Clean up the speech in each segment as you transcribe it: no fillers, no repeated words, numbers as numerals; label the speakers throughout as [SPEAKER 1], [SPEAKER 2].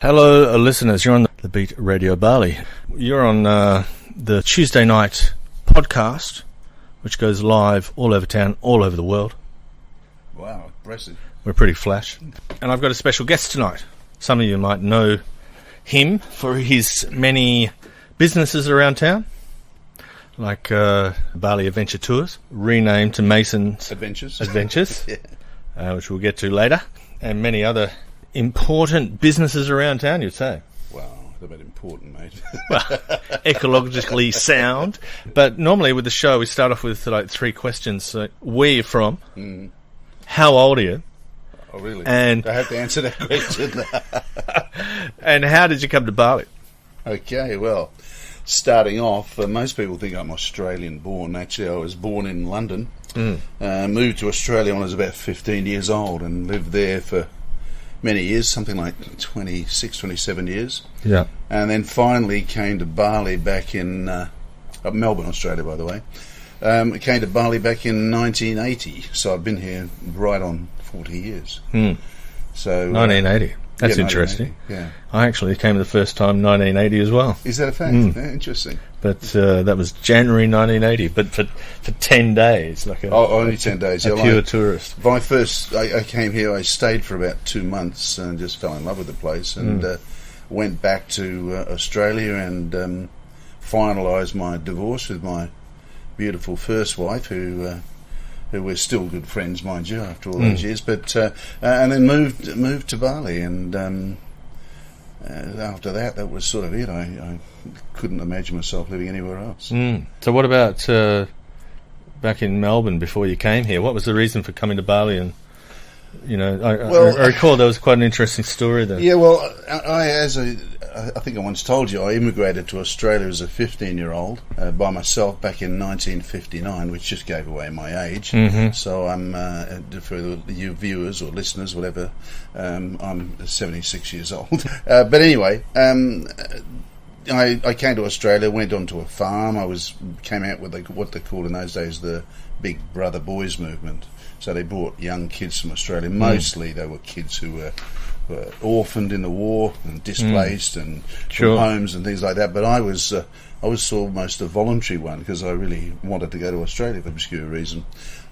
[SPEAKER 1] Hello, listeners. You're on the Beat Radio Bali. You're on the Tuesday night podcast, which goes live all over town, all over the world.
[SPEAKER 2] Wow, impressive.
[SPEAKER 1] We're pretty flash. And I've got a special guest tonight. Some of you might know him for his many businesses around town, like Bali Adventure Tours, renamed to Mason's
[SPEAKER 2] Adventures,
[SPEAKER 1] yeah. Which we'll get to later, and many other important businesses around town, you'd say.
[SPEAKER 2] Wow, they're about important, mate.
[SPEAKER 1] Well, ecologically sound. But normally with the show, we start off with like three questions. So, where are you from? How old are you?
[SPEAKER 2] Oh, really?
[SPEAKER 1] And
[SPEAKER 2] I have to answer that question.
[SPEAKER 1] And how did you come to Bali?
[SPEAKER 2] Okay, well, starting off, most people think I'm Australian born. Actually, I was born in London. Moved to Australia when I was about 15 years old and lived there for many years, something like 26, 27 years.
[SPEAKER 1] Yeah.
[SPEAKER 2] And then finally came to Bali back in Melbourne, Australia, by the way. Came to Bali back in 1980, so I've been here right on 40 years. So
[SPEAKER 1] 1980. That's
[SPEAKER 2] yeah,
[SPEAKER 1] interesting.
[SPEAKER 2] 1980, yeah.
[SPEAKER 1] I actually came the first time 1980 as well.
[SPEAKER 2] Is that a fact? Yeah, interesting.
[SPEAKER 1] But that was January 1980, but for 10 days. Like
[SPEAKER 2] only 10 days.
[SPEAKER 1] A pure tourist.
[SPEAKER 2] When I came here, I stayed for about 2 months and just fell in love with the place and went back to Australia and finalised my divorce with my beautiful first wife, who we're still good friends, mind you, after all those years. But and then moved to Bali, and after that was sort of it. I couldn't imagine myself living anywhere else.
[SPEAKER 1] So what about back in Melbourne before you came here? What was the reason for coming to Bali? And I recall there was quite an interesting story there.
[SPEAKER 2] Yeah, well, I think I once told you, I immigrated to Australia as a 15-year-old by myself back in 1959, which just gave away my age. So I'm, for you viewers or listeners, whatever, I'm 76 years old. But anyway, I came to Australia, went onto a farm. Came out with what they called in those days the Big Brother Boys movement. So they brought young kids from Australia. Mostly they were kids who were orphaned in the war and displaced and from homes and things like that. But I was almost a voluntary one because I really wanted to go to Australia for obscure reason.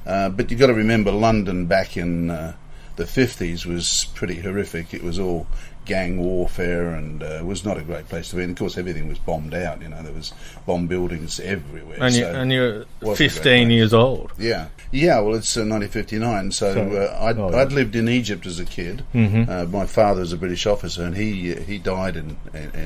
[SPEAKER 2] But you've got to remember, London back in the 50s was pretty horrific. It was all gang warfare and was not a great place to be. And of course, everything was bombed out. You know, there was bomb buildings everywhere.
[SPEAKER 1] And you're 15 years old.
[SPEAKER 2] Yeah. Well, it's 1959. So I'd lived in Egypt as a kid. My father was a British officer, and he died in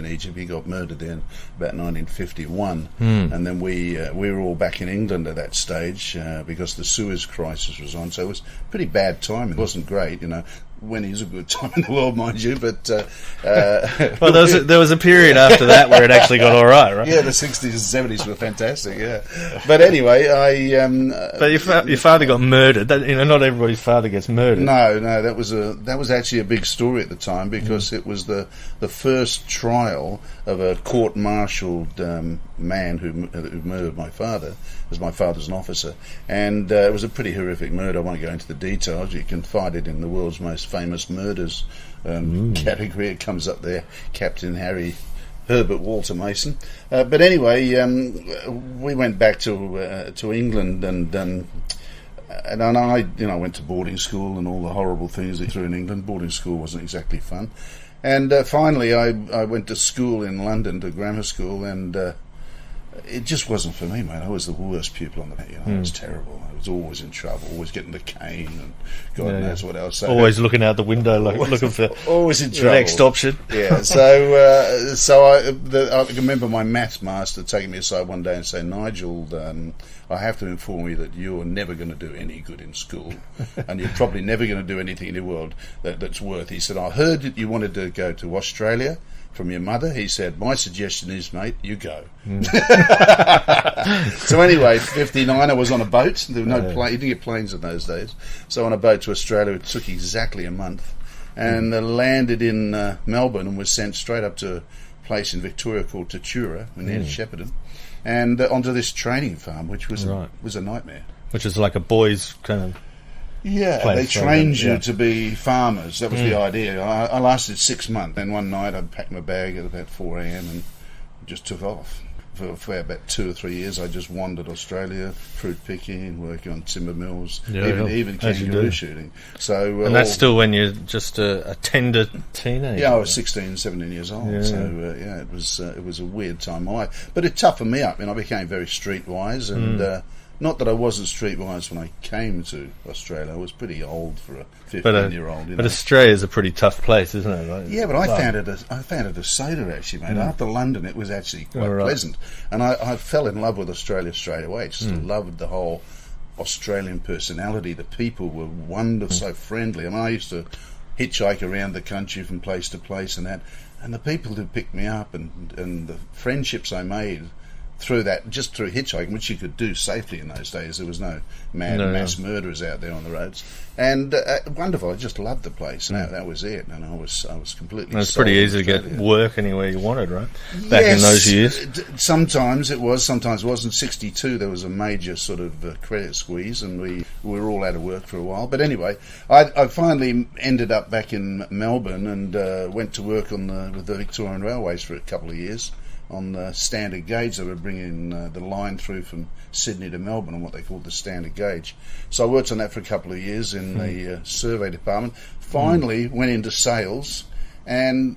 [SPEAKER 2] Egypt. He got murdered there in about 1951. And then we were all back in England at that stage because the Suez crisis was on. So it was a pretty bad time. It wasn't great, you know. When is a good time in the world, mind you, but
[SPEAKER 1] well, there was a period after that where it actually got all right?
[SPEAKER 2] Yeah, the 60s and 70s were fantastic. Yeah, but anyway,
[SPEAKER 1] But your father got murdered. Not everybody's father gets murdered.
[SPEAKER 2] No, that was actually a big story at the time because it was the first trial of a court-martialed man who murdered my father. As my father's an officer, and it was a pretty horrific murder. I won't go into the details. You can find it in the world's most famous murders category. It comes up there, Captain Herbert Walter Mason. But anyway, we went back to England, and I went to boarding school and all the horrible things they threw in England. Boarding school wasn't exactly fun, and finally I went to school in London, to grammar school, and it just wasn't for me, mate. I was the worst pupil on the planet. It was terrible. I was always in trouble, always getting the cane, and God knows what else. So,
[SPEAKER 1] always looking out the window, looking for
[SPEAKER 2] always in
[SPEAKER 1] the
[SPEAKER 2] trouble.
[SPEAKER 1] next option.
[SPEAKER 2] Yeah. So I can remember my maths master taking me aside one day and saying, "Nigel, I have to inform you that you're never going to do any good in school, and you're probably never going to do anything in the world that's worth." He said, "I heard that you wanted to go to Australia from your mother." He said, "My suggestion is, mate, you go." So anyway, 59, I was on a boat. There were no plane. You didn't get planes in those days. So on a boat to Australia, it took exactly a month, and landed in Melbourne and was sent straight up to a place in Victoria called Tatura, near Shepparton, and onto this training farm, which was a nightmare.
[SPEAKER 1] Which is like a boys' kind of
[SPEAKER 2] Yeah,
[SPEAKER 1] place,
[SPEAKER 2] they
[SPEAKER 1] so
[SPEAKER 2] trained
[SPEAKER 1] then,
[SPEAKER 2] you
[SPEAKER 1] yeah.
[SPEAKER 2] to be farmers. That was the idea. I lasted 6 months. Then one night I packed my bag at about 4 a.m. and just took off. For about 2 or 3 years, I just wandered Australia, fruit picking, working on timber mills, even
[SPEAKER 1] as you
[SPEAKER 2] kangaroo
[SPEAKER 1] do.
[SPEAKER 2] shooting. So,
[SPEAKER 1] And that's still when you're just a tender teenager.
[SPEAKER 2] yeah, I was 16, 17 years old.
[SPEAKER 1] Yeah.
[SPEAKER 2] So it was a weird time in my life, but it toughened me up, and I became very streetwise. And not that I wasn't streetwise when I came to Australia. I was pretty old for a 15-year-old.
[SPEAKER 1] But Australia's a pretty tough place, isn't it? Like,
[SPEAKER 2] yeah, but I found it a soda actually, mate. After London, it was actually quite pleasant, and I fell in love with Australia straight away. Just loved the whole Australian personality. The people were wonderful, so friendly. I mean, I used to hitchhike around the country from place to place, and the people who picked me up and the friendships I made through hitchhiking, which you could do safely in those days. There was no mass murderers out there on the roads, and wonderful. I just loved the place, and that was it. And I was completely.
[SPEAKER 1] It's pretty easy to get work anywhere you wanted, right? Back in those years.
[SPEAKER 2] Sometimes it was, sometimes it wasn't. 62, there was a major sort of credit squeeze, and we were all out of work for a while. But anyway, I finally ended up back in Melbourne and went to work with the Victorian Railways for a couple of years. On the standard gauge, they were bringing the line through from Sydney to Melbourne on what they called the standard gauge. So I worked on that for a couple of years in the survey department. Finally went into sales and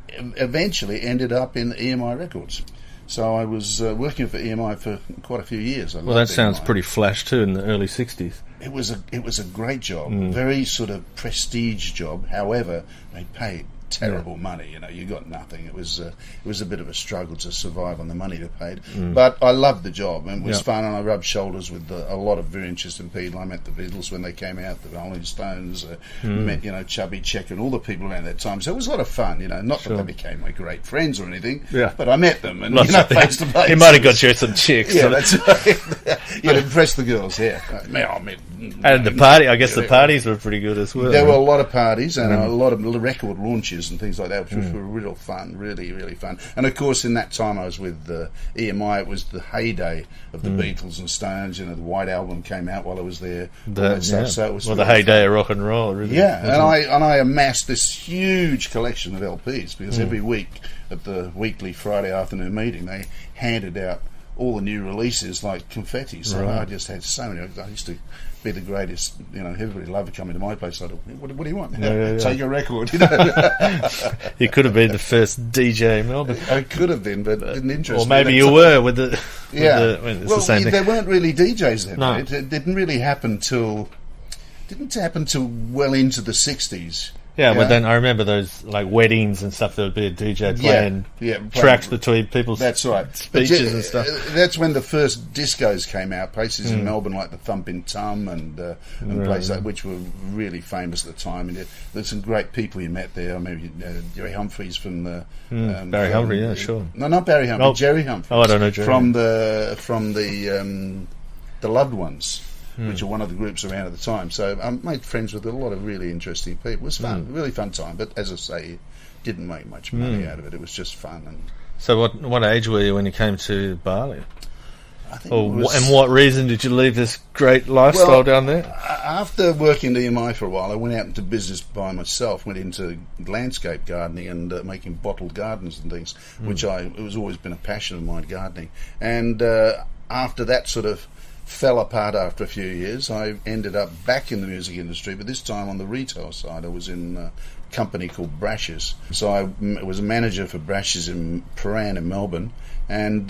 [SPEAKER 2] eventually ended up in EMI Records. So I was working for EMI for quite a few years.
[SPEAKER 1] Well, that sounds pretty flash too in the early 60s.
[SPEAKER 2] It was a great job, very sort of prestige job. However, they paid terrible money. You got nothing. It was a bit of a struggle to survive on the money they paid. But I loved the job, and it was fun, and I rubbed shoulders with a lot of very interesting people. I met the Beatles when they came out, the Rolling Stones, met Chubby Checker and all the people around that time. So it was a lot of fun. Not that they became my great friends or anything. Yeah. But I met them, and face to face.
[SPEAKER 1] He might have got you some chicks.
[SPEAKER 2] Yeah, that's right. You'd impress the girls. Yeah.
[SPEAKER 1] And the party. I guess the parties were pretty good as well.
[SPEAKER 2] There were a lot of parties and a lot of record launches and things like that, which were real fun, really, really fun. And of course, in that time I was with EMI, it was the heyday of the Beatles and Stones. The White Album came out while I was there. So it was
[SPEAKER 1] the heyday of rock and roll, really.
[SPEAKER 2] Yeah, and I amassed this huge collection of LPs because every week at the weekly Friday afternoon meeting they handed out all the new releases like confetti. So I just had so many. I used to be the greatest. Everybody loved coming to my place. Like, what do you want? Take a record.
[SPEAKER 1] You could have been the first DJ in Melbourne.
[SPEAKER 2] I could have been, but it didn't interest me.
[SPEAKER 1] Or maybe you were with the.
[SPEAKER 2] It's the same thing. There weren't really DJs then.
[SPEAKER 1] No.
[SPEAKER 2] It didn't really happen till well into the 60s.
[SPEAKER 1] Yeah, but then I remember those like weddings and stuff. There would be a DJ playing tracks between people's speeches and stuff.
[SPEAKER 2] That's when the first discos came out. Places in Melbourne like the Thumpin' Tum and places like, which were really famous at the time. And there's some great people you met there. Maybe Jerry Humphreys from the
[SPEAKER 1] Barry Humphrey. Yeah, sure.
[SPEAKER 2] No, not Barry Humphrey. Jerry Humphreys.
[SPEAKER 1] Oh, I don't know Jerry.
[SPEAKER 2] From the Loved Ones, which are one of the groups around at the time. So I made friends with a lot of really interesting people. It was fun, really fun time. But as I say, didn't make much money out of it. It was just fun. And
[SPEAKER 1] so what age were you when you came to Bali?
[SPEAKER 2] I think
[SPEAKER 1] and what reason did you leave this great lifestyle down there?
[SPEAKER 2] After working at EMI for a while, I went out into business by myself, went into landscape gardening and making bottled gardens and things, which it was always been a passion of mine, gardening. And after that sort of fell apart after a few years, I ended up back in the music industry, but this time on the retail side. I was in a company called Brashes. So I was a manager for Brashes in Prahran in Melbourne, and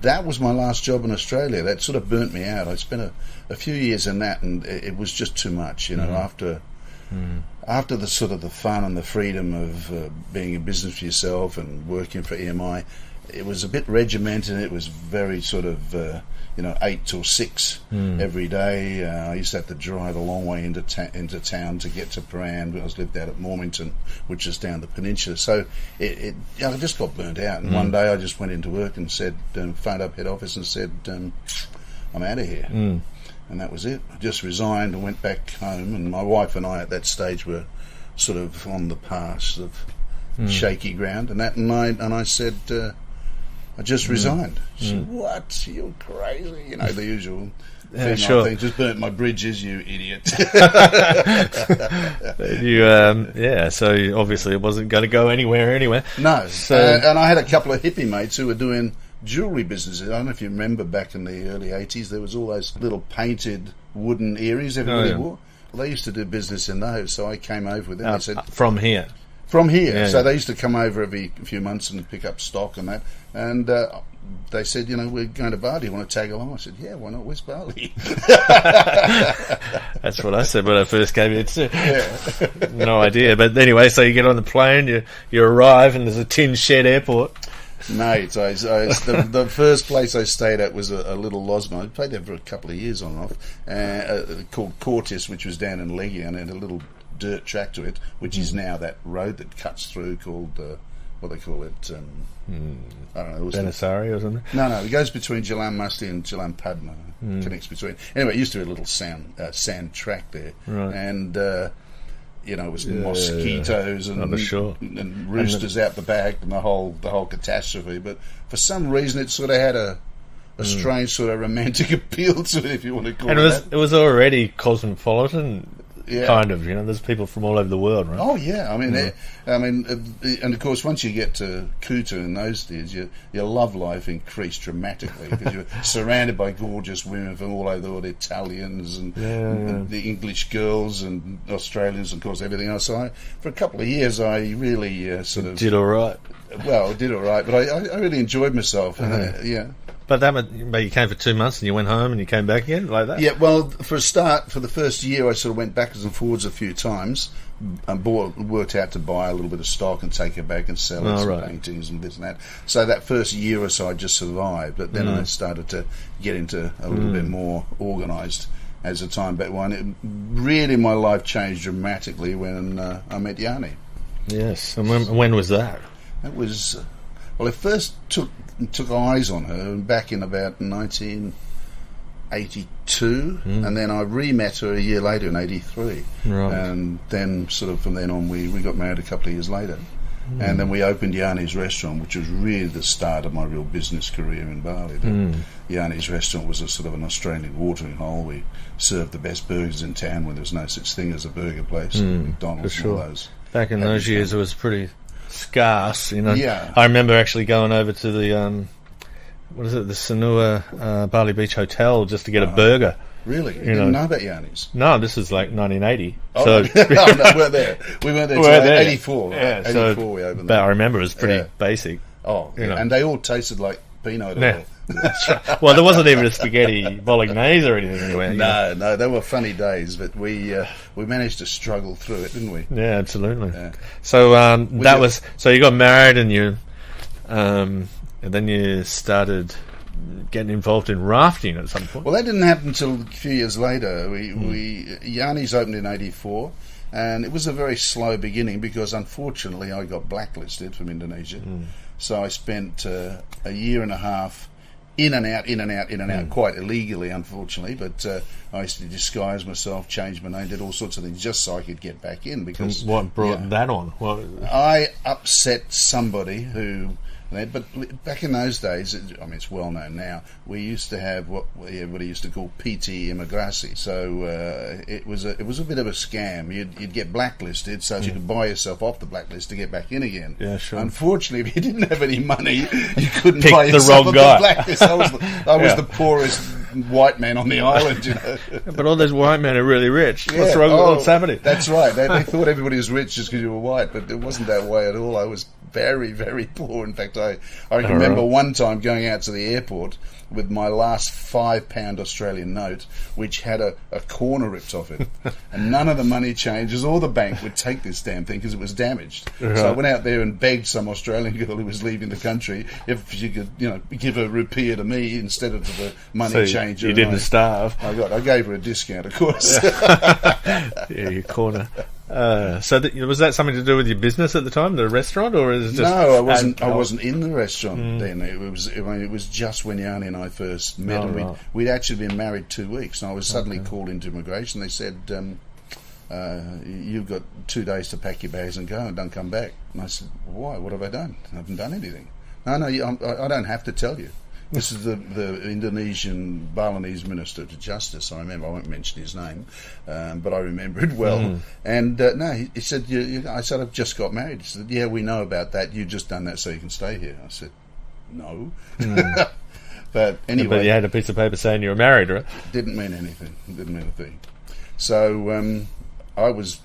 [SPEAKER 2] that was my last job in Australia. That sort of burnt me out. I spent a few years in that, and it was just too much, after the sort of the fun and the freedom of being in business for yourself and working for EMI. It was a bit regimented. It was very sort of 8 till 6 every day. I used to have to drive a long way into town to get to Prahran. I lived out at Mornington, which is down the peninsula. So I just got burnt out. And one day I just went into work and said, phoned up head office and said, I'm out of here. And that was it. I just resigned and went back home. And my wife and I at that stage were sort of on the path of shaky ground. And I said, I just resigned. She said, what? You're crazy. You know, the usual
[SPEAKER 1] Yeah,
[SPEAKER 2] female
[SPEAKER 1] sure.
[SPEAKER 2] thing. Just burnt my bridges, you idiot.
[SPEAKER 1] So obviously it wasn't going to go anywhere anyway.
[SPEAKER 2] No.
[SPEAKER 1] So-
[SPEAKER 2] And I had a couple of hippie mates who were doing jewellery businesses. I don't know if you remember back in the early 80s, there was all those little painted wooden earrings everybody wore. Well, they used to do business in those, so I came over with them. They said,
[SPEAKER 1] From here.
[SPEAKER 2] from here.
[SPEAKER 1] Yeah,
[SPEAKER 2] So
[SPEAKER 1] yeah.
[SPEAKER 2] they used to come over every few months and pick up stock and that. And they said, you know, we're going to Bali. You want to tag along? I said, yeah, why not? Where's Bali?
[SPEAKER 1] That's what I said when I first came here too.
[SPEAKER 2] Yeah.
[SPEAKER 1] No idea. But anyway, so you get on the plane, you arrive, and there's a tin shed airport.
[SPEAKER 2] Mate, the first place I stayed at was a little lodgement. I played there for a couple of years on and off, called Cortis, which was down in Legia, and had a little dirt track to it, which is now that road that cuts through called, what they call it, I don't know.
[SPEAKER 1] Benassari or something.
[SPEAKER 2] No, it goes between Jalan Masti and Jalan Padma. Connects between. Anyway, it used to be a little sand track there,
[SPEAKER 1] Right.
[SPEAKER 2] and you know, it was mosquitoes and roosters out the back and the whole catastrophe. But for some reason, it sort of had a strange sort of romantic appeal to it, if you want to call
[SPEAKER 1] And
[SPEAKER 2] it that.
[SPEAKER 1] it was already cosmopolitan,
[SPEAKER 2] Yeah.
[SPEAKER 1] kind of. You know, there's people from all over the world, right?
[SPEAKER 2] Oh yeah, I mean, and of course, once you get to Kuta in those days, your love life increased dramatically because you're surrounded by gorgeous women from all over the world, Italians and the English girls and Australians, and of course everything else. So for a couple of years, I really sort of
[SPEAKER 1] Did all right.
[SPEAKER 2] well, did all right, but I really enjoyed myself. Yeah.
[SPEAKER 1] But you came for 2 months and you went home and you came back again like that?
[SPEAKER 2] Yeah, well, for a start, for the first year, I sort of went backwards and forwards a few times and worked out to buy a little bit of stock and take it back and sell it, some paintings and this and that. So that first year or so, I just survived. But then I started to get into a little bit more organised as the time back went. Really, my life changed dramatically when I met Yanni.
[SPEAKER 1] Yes. And when was that?
[SPEAKER 2] That was... Well, I first took eyes on her back in about 1982, and then I re-met her a year later in 83.
[SPEAKER 1] Right.
[SPEAKER 2] And then sort of from then on we got married a couple of years later. And then we opened Yanni's restaurant, which was really the start of my real business career in Bali. Yanni's restaurant was a sort of an Australian watering hole. We served the best burgers in town when there was no such thing as a burger place, McDonald's and all those.
[SPEAKER 1] Back in those years, it was pretty scarce, you know.
[SPEAKER 2] Yeah.
[SPEAKER 1] I remember actually going over to the the Sanua Bali Beach Hotel just to get a burger.
[SPEAKER 2] Really? You didn't know about Yanni's?
[SPEAKER 1] No, this is like 1980.
[SPEAKER 2] Oh,
[SPEAKER 1] so
[SPEAKER 2] no, we weren't there. We weren't there until 84.
[SPEAKER 1] Yeah,
[SPEAKER 2] 84
[SPEAKER 1] so,
[SPEAKER 2] we opened
[SPEAKER 1] but
[SPEAKER 2] there.
[SPEAKER 1] I remember it was pretty basic.
[SPEAKER 2] Oh,
[SPEAKER 1] you know.
[SPEAKER 2] and they all tasted like peanut oil.
[SPEAKER 1] Yeah. That's right. Well, there wasn't even a spaghetti bolognese or anything anywhere.
[SPEAKER 2] No, they were funny days, but we managed to struggle through it, didn't we?
[SPEAKER 1] Yeah, absolutely. Yeah. So so you got married and and then you started getting involved in rafting at some point.
[SPEAKER 2] Well, that didn't happen until a few years later. Yanni's opened in 84, and it was a very slow beginning because unfortunately I got blacklisted from Indonesia. So I spent a year and a half in and out, quite illegally, unfortunately. But I used to disguise myself, change my name, did all sorts of things just so I could get back in. Because
[SPEAKER 1] what brought that on?
[SPEAKER 2] I upset somebody who. But back in those days, I mean, it's well known now, we used to have what everybody used to call PT imigrasi. So it was a bit of a scam. You'd get blacklisted so you could buy yourself off the blacklist to get back in again.
[SPEAKER 1] Yeah, sure.
[SPEAKER 2] Unfortunately, if you didn't have any money, you couldn't
[SPEAKER 1] Pick
[SPEAKER 2] buy
[SPEAKER 1] the
[SPEAKER 2] yourself
[SPEAKER 1] wrong
[SPEAKER 2] off
[SPEAKER 1] guy.
[SPEAKER 2] the blacklist. I was the poorest white man on the island, you know.
[SPEAKER 1] But all those white men are really rich. What's wrong? What's happening?
[SPEAKER 2] That's right. They thought everybody was rich just because you were white, but it wasn't that way at all. I was very, very poor. In fact, I remember one time going out to the airport with my last £5 Australian note, which had a corner ripped off it, and none of the money changers or the bank would take this damn thing because it was damaged. So I went out there and begged some Australian girl who was leaving the country if she could, give a rupiah to me instead of to the money changer.
[SPEAKER 1] You didn't starve.
[SPEAKER 2] I gave her a discount, of course.
[SPEAKER 1] Yeah, your corner. So was that something to do with your business at the time, the restaurant, or is it just?
[SPEAKER 2] No, I wasn't. I wasn't in the restaurant then. It was just when Yanni and I first met, and we'd actually been married 2 weeks, and I was suddenly called into immigration. They said, "You've got 2 days to pack your bags and go, and don't come back." And I said, "Why? What have I done? I haven't done anything." No, I don't have to tell you. This is the Indonesian Balinese Minister of Justice. I remember. I won't mention his name, but I remember it well. And no, he said, I said, I've just got married. He said, yeah, we know about that. You've just done that so you can stay here. I said, no. But anyway.
[SPEAKER 1] But you had a piece of paper saying you were married, right?
[SPEAKER 2] Didn't mean anything. Didn't mean a thing. So I was,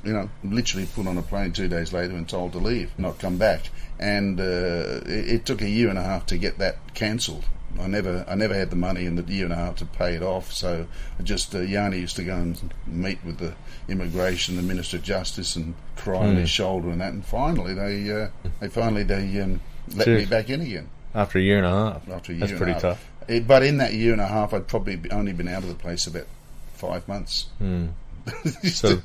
[SPEAKER 2] literally put on a plane 2 days later and told to leave, not come back. And it took a year and a half to get that cancelled. I never had the money in the year and a half to pay it off, so Yanni used to go and meet with the immigration, the Minister of Justice, and cry on his shoulder and that, and finally they let me back in again.
[SPEAKER 1] After a year and a half. That's pretty tough.
[SPEAKER 2] But in that year and a half, I'd probably only been out of the place about 5 months.
[SPEAKER 1] So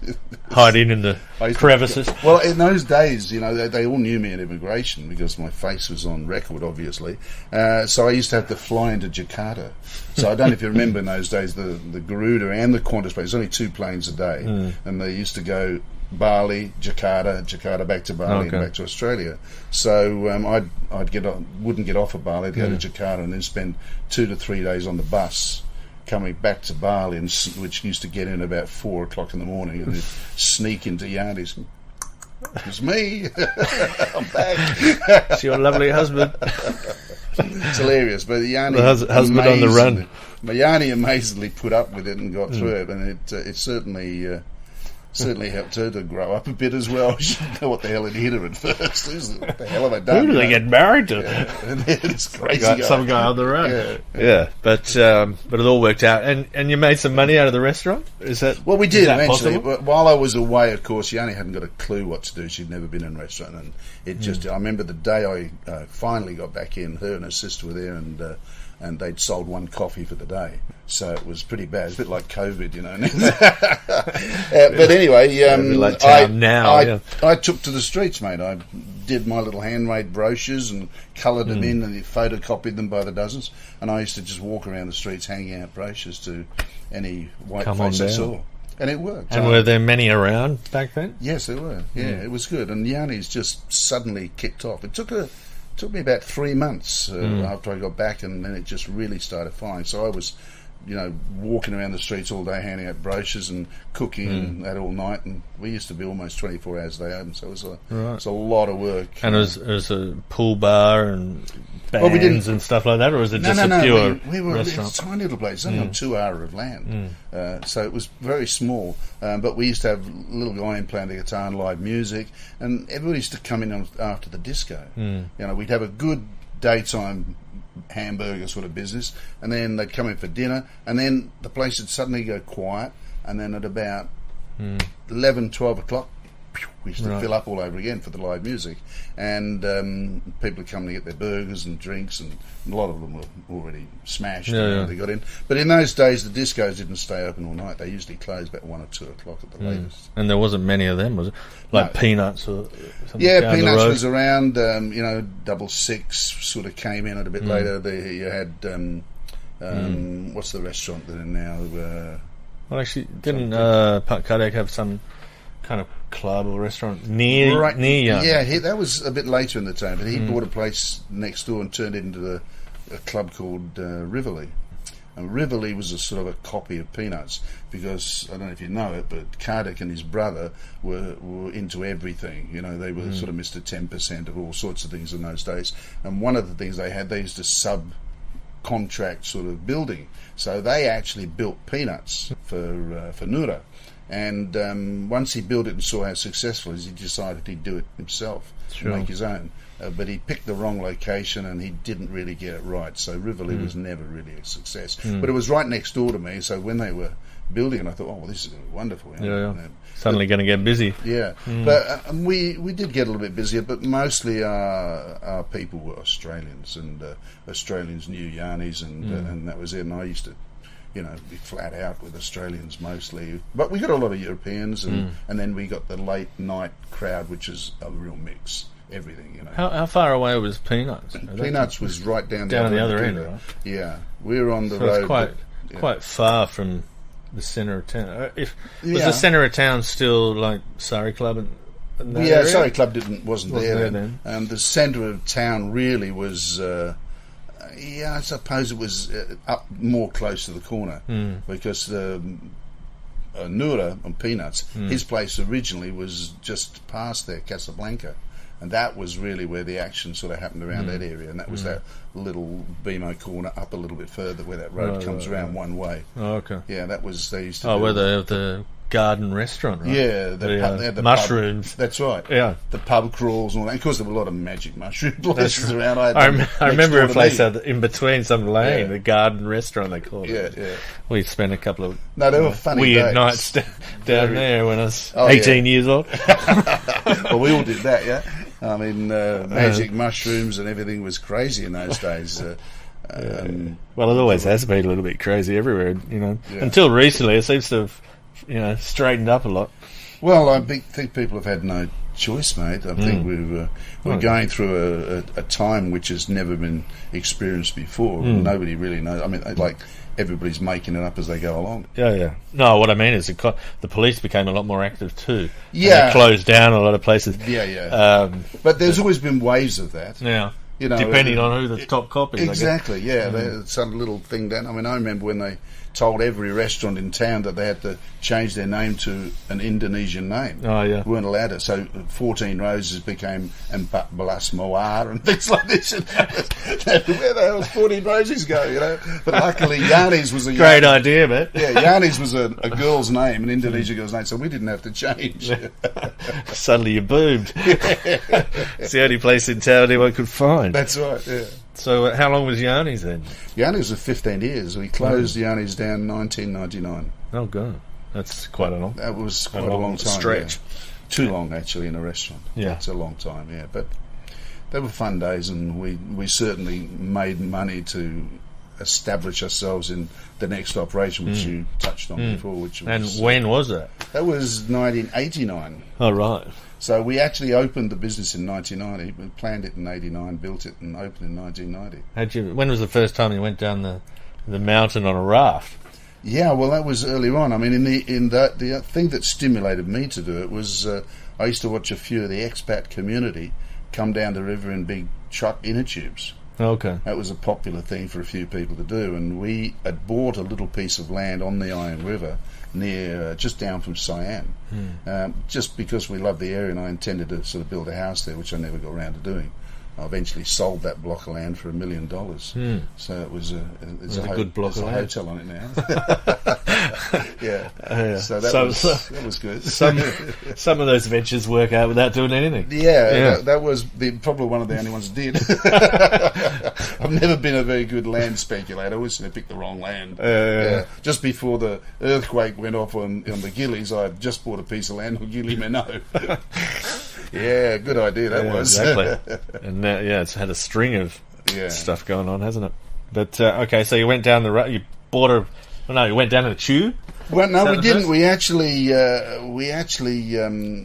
[SPEAKER 1] hiding in the crevices.
[SPEAKER 2] Well, in those days, they all knew me in immigration because my face was on record, obviously. So I used to have to fly into Jakarta. So I don't know if you remember in those days, the Garuda and the Qantas planes. There's only 2 planes a day, and they used to go Bali, Jakarta back to Bali, and back to Australia. So wouldn't get off of Bali, I'd go to Jakarta, and then spend 2 to 3 days on the bus coming back to Bali, which used to get in about 4 o'clock in the morning, and then sneak into Yanni's. It's me. I'm back.
[SPEAKER 1] It's your lovely husband.
[SPEAKER 2] It's hilarious, but Yanni,
[SPEAKER 1] the husband on the run.
[SPEAKER 2] But Yanni amazingly put up with it and got through it, and it certainly helped her to grow up a bit as well. She didn't know what the hell it hit her at first. What the hell have I done?
[SPEAKER 1] Who do they get married to?
[SPEAKER 2] Yeah. And this crazy guy.
[SPEAKER 1] Some guy on the run. Yeah. But it all worked out. And you made some money out of the restaurant? Is that
[SPEAKER 2] Well, we did eventually.
[SPEAKER 1] Possible?
[SPEAKER 2] But while I was away, of course, Yanni hadn't got a clue what to do. She'd never been in a restaurant. And it just, I remember the day I finally got back in, her and her sister were there, and they'd sold 1 coffee for the day. So it was pretty bad. It's a bit like COVID, But anyway, I took to the streets, mate. I did my little handmade brochures and coloured them in and photocopied them by the dozens. And I used to just walk around the streets hanging out brochures to any white face I saw. And it worked.
[SPEAKER 1] And were there many around back then?
[SPEAKER 2] Yes, there were. Yeah, it was good. And Yanni's just suddenly kicked off. It took me about 3 months after I got back, and then it just really started flying. So I was, walking around the streets all day, handing out brochures and cooking and that all night. And we used to be almost 24 hours a day open, so it was a lot of work.
[SPEAKER 1] And it was a pool bar and bands and stuff like that, or was it just a pure
[SPEAKER 2] we were
[SPEAKER 1] restaurant?
[SPEAKER 2] A tiny little place, only on 2 hours of land, so it was very small. But we used to have a little guy in playing the guitar and live music, and everybody used to come in after the disco. We'd have a good daytime hamburger sort of business, and then they'd come in for dinner, and then the place would suddenly go quiet, and then at about 11, 12 o'clock, we used to fill up all over again for the live music, and people would come to get their burgers and drinks, and a lot of them were already smashed. They got in. But in those days, the discos didn't stay open all night. They usually closed about 1 or 2 o'clock at the latest.
[SPEAKER 1] And there wasn't many of them, was it? Like Peanuts or something?
[SPEAKER 2] Yeah, Peanuts was around. Double Six sort of came in a bit later. You had what's the restaurant that in now?
[SPEAKER 1] Well, actually, didn't Pat Kadek have some kind of club or restaurant near
[SPEAKER 2] Yeah, that was a bit later in the time, but he bought a place next door and turned it into a club called Rivoli. And Rivoli was a sort of a copy of Peanuts, because I don't know if you know it, but Kardec and his brother were into everything. They were sort of Mr. 10% of all sorts of things in those days. And one of the things they used to subcontract sort of building. So they actually built Peanuts for Nura. And once he built it and saw how successful it is, he decided he'd do it himself, make his own. But he picked the wrong location, and he didn't really get it right. So Rivoli was never really a success. But it was right next door to me, so when they were building it, I thought, well, this is going to be wonderful.
[SPEAKER 1] Suddenly going to get busy.
[SPEAKER 2] Yeah. But we did get a little bit busier, but mostly our people were Australians, and Australians knew Yanni's, and that was it. And I used to be flat out with Australians mostly. But we got a lot of Europeans, and then we got the late night crowd, which is a real mix. Everything,
[SPEAKER 1] How far away was Peanuts?
[SPEAKER 2] Peanuts was right down
[SPEAKER 1] the other end, right?
[SPEAKER 2] Yeah, we were on the
[SPEAKER 1] road.
[SPEAKER 2] It's
[SPEAKER 1] quite far from the centre of town. Was the centre of town still like Surrey Club in that
[SPEAKER 2] Yeah,
[SPEAKER 1] area?
[SPEAKER 2] Surrey Club wasn't there
[SPEAKER 1] then.
[SPEAKER 2] then. The centre of town really was, I suppose it was up more close to the corner because Nura and Peanuts, his place originally was just past there, Casablanca. And that was really where the action sort of happened around that area, and that was that little BMO corner up a little bit further where that road comes around one way.
[SPEAKER 1] Oh, okay.
[SPEAKER 2] Yeah, that was, they used to
[SPEAKER 1] Oh,
[SPEAKER 2] do
[SPEAKER 1] where they have the garden restaurant, right?
[SPEAKER 2] Yeah,
[SPEAKER 1] they
[SPEAKER 2] had the
[SPEAKER 1] mushrooms.
[SPEAKER 2] Pub. That's right.
[SPEAKER 1] Yeah.
[SPEAKER 2] The pub crawls and all that. Of course, there were a lot of magic mushroom places around.
[SPEAKER 1] I remember a place
[SPEAKER 2] out
[SPEAKER 1] in between some lane, the garden restaurant they called it.
[SPEAKER 2] Yeah.
[SPEAKER 1] We spent a couple of
[SPEAKER 2] they were funny
[SPEAKER 1] weird
[SPEAKER 2] days.
[SPEAKER 1] nights down there when I was 18 years old.
[SPEAKER 2] Well, we all did that, yeah. I mean, magic mushrooms and everything was crazy in those days.
[SPEAKER 1] Well, it always has been a little bit crazy everywhere, Until recently, it seems to have, straightened up a lot.
[SPEAKER 2] Well, I think people have had no choice, mate. I think we're going through a time which has never been experienced before. Nobody really knows. I mean, like, everybody's making it up as they go along.
[SPEAKER 1] Yeah. No, what I mean is the police became a lot more active too.
[SPEAKER 2] Yeah.
[SPEAKER 1] And they closed down a lot of places.
[SPEAKER 2] Yeah. But there's always been waves of that.
[SPEAKER 1] Yeah. Depending on who the top cop is.
[SPEAKER 2] Exactly, There's some little thing down. I mean, I remember when they told every restaurant in town that they had to change their name to an Indonesian name.
[SPEAKER 1] Oh, yeah.
[SPEAKER 2] Weren't allowed to. So 14 Roses became Empat Belas Mawar and things like this. And where the hell's 14 Roses go, But luckily, Yanis was a...
[SPEAKER 1] Great idea, mate.
[SPEAKER 2] Yeah, Yanis was a girl's name, an Indonesian girl's name, so we didn't have to change.
[SPEAKER 1] Suddenly you boomed. It's the only place in town anyone could find.
[SPEAKER 2] That's right, yeah.
[SPEAKER 1] So how long was Yarnies then?
[SPEAKER 2] Yarnies was 15 years. We closed Yarnies down 1999.
[SPEAKER 1] Oh, God. That's quite a long...
[SPEAKER 2] That was quite a long time.
[SPEAKER 1] Stretch.
[SPEAKER 2] Yeah. Too long, actually, in a restaurant.
[SPEAKER 1] Yeah.
[SPEAKER 2] It's a long time, yeah. But they were fun days, and we certainly made money to establish ourselves in the next operation, which you touched on before. Which was,
[SPEAKER 1] and when was that?
[SPEAKER 2] That was 1989.
[SPEAKER 1] Oh, right.
[SPEAKER 2] So we actually opened the business in 1990. We planned it in 89, built it, and opened in 1990.
[SPEAKER 1] When was the first time you went down the mountain on a raft?
[SPEAKER 2] Yeah, well, that was earlier on. I mean, the thing that stimulated me to do it was I used to watch a few of the expat community come down the river in big truck inner tubes.
[SPEAKER 1] Okay.
[SPEAKER 2] That was a popular thing for a few people to do, and we had bought a little piece of land on the Iron River near, just down from Siam, just because we loved the area, and I intended to sort of build a house there, which I never got around to doing. I eventually sold that block of land for $1 million. So it was a
[SPEAKER 1] good block of land.
[SPEAKER 2] Hotel on it now. Yeah. So that was good.
[SPEAKER 1] Some of those ventures work out without doing anything.
[SPEAKER 2] Yeah. That was probably one of the only ones that did. I've never been a very good land speculator. I always picked the wrong land. Just before the earthquake went off on the Gillies, I had just bought a piece of land on Gili Meno. Yeah, good idea that was.
[SPEAKER 1] Exactly. And it's had a string of stuff going on, hasn't it? But okay, so you went down you bought you went down in a tube?
[SPEAKER 2] Well, no, we didn't. We actually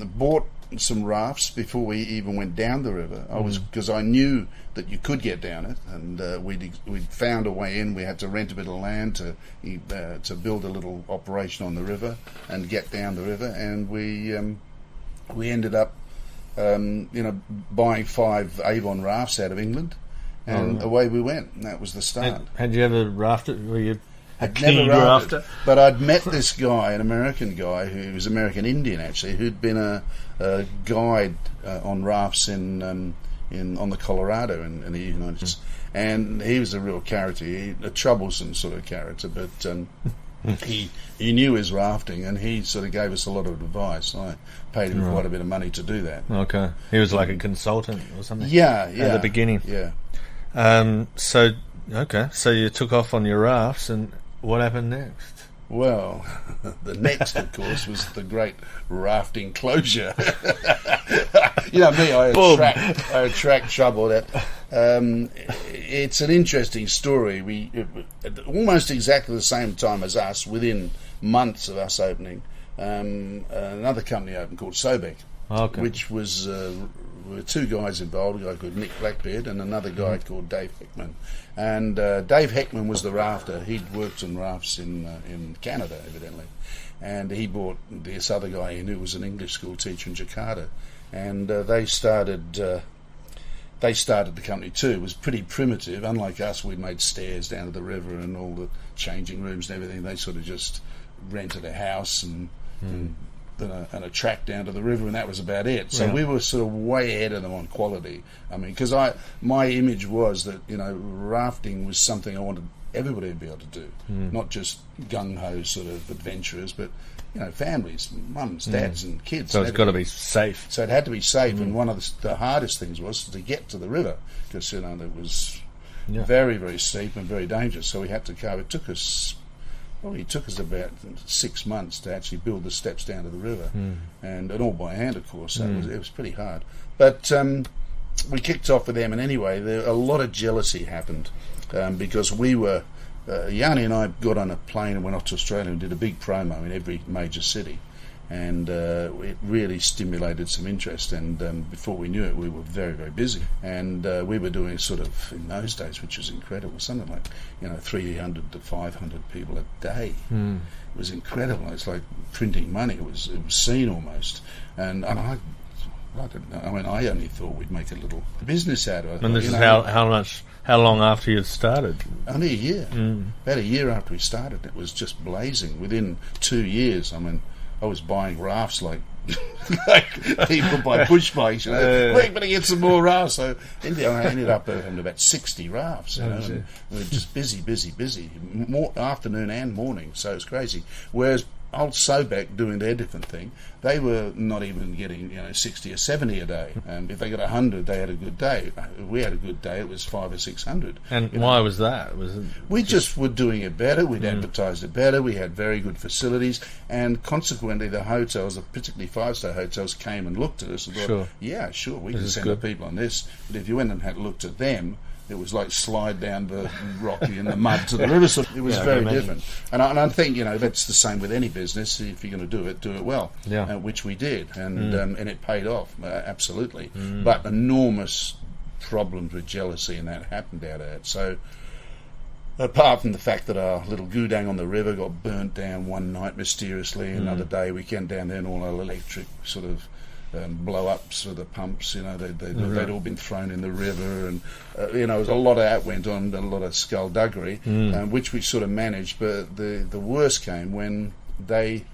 [SPEAKER 2] bought some rafts before we even went down the river. Because I knew that you could get down it, and we'd found a way in. We had to rent a bit of land to build a little operation on the river and get down the river, and we ended up buying 5 Avon rafts out of England, and away we went. And that was the start.
[SPEAKER 1] Had you ever rafted? Were you
[SPEAKER 2] I'd never rafted, but I'd met this guy, an American guy who was American Indian actually, who'd been a guide on rafts on the Colorado in the United States, and he was a real character, a troublesome sort of character, but he knew his rafting, and he sort of gave us a lot of advice. I paid him quite a bit of money to do that.
[SPEAKER 1] Okay, he was like a consultant or something.
[SPEAKER 2] Yeah.
[SPEAKER 1] At the beginning.
[SPEAKER 2] Yeah.
[SPEAKER 1] So you took off on your rafts, and what happened next?
[SPEAKER 2] Well, the next, of course, was the great rafting closure. You know me, I attract trouble. It's an interesting story. We almost exactly the same time as us, within months of us opening, another company opened called Sobek, which was were 2 guys involved, a guy called Nick Blackbeard and another guy called Dave Heckman. And Dave Heckman was the rafter. He'd worked on rafts in Canada, evidently. And he brought this other guy in who was an English school teacher in Jakarta. and they started the company too. It was pretty primitive. Unlike us, we made stairs down to the river and all the changing rooms and everything. They sort of just rented a house and a track down to the river, and that was about it. So we were sort of way ahead of them on quality. I mean, because my image was that, you know, rafting was something I wanted everybody to be able to do, not just gung-ho sort of adventurers, but, you know, families, mums, dads and kids.
[SPEAKER 1] So it's got to be safe.
[SPEAKER 2] So it had to be safe, and one of the hardest things was to get to the river, because, you know, it was very, very steep and very dangerous. So we had to go. It took us about 6 months to actually build the steps down to the river, and all by hand, of course. So it was pretty hard. But we kicked off with them, and anyway, a lot of jealousy happened because we were. Yanni and I got on a plane and went off to Australia and did a big promo in every major city, and it really stimulated some interest, and before we knew it, we were very, very busy, and we were doing sort of, in those days, which was incredible, something like, you know, 300 to 500 people a day. It was incredible. It's like printing money. It was obscene almost, and I don't know. I mean, I only thought we'd make a little business out of it.
[SPEAKER 1] And this is how long after you'd started?
[SPEAKER 2] Only a year. About a year after we started, it was just blazing. Within 2 years, I mean, I was buying rafts like people buy push bikes. You know, we're going to get some more rafts. So I ended up having about 60 rafts. You know, and we were just busy, more afternoon and morning. So it's crazy. Whereas old Sobek doing their different thing, they were not even getting, you know, 60 or 70 a day. And if they got 100, they had a good day. If we had a good day, it was 500 or 600.
[SPEAKER 1] And why was that?
[SPEAKER 2] We just were doing it better. We'd advertised it better. We had very good facilities, and consequently, the hotels, particularly 5-star hotels, came and looked at us and thought, "Yeah, sure, we can send the people on this." But if you went and had looked at them, it was like slide down the rocky in the mud to the river. So it was very different. And I think, you know, that's the same with any business. If you're going to do it well. Which we did, and it paid off, absolutely. But enormous problems with jealousy, and that happened out of it. So apart from the fact that our little gudang on the river got burnt down one night mysteriously, another day we came down there and all our electric sort of blow-ups for the pumps, you know, they'd all been thrown in the river, and you know, a lot of that went on, a lot of skullduggery, which we sort of managed. But the worst came when they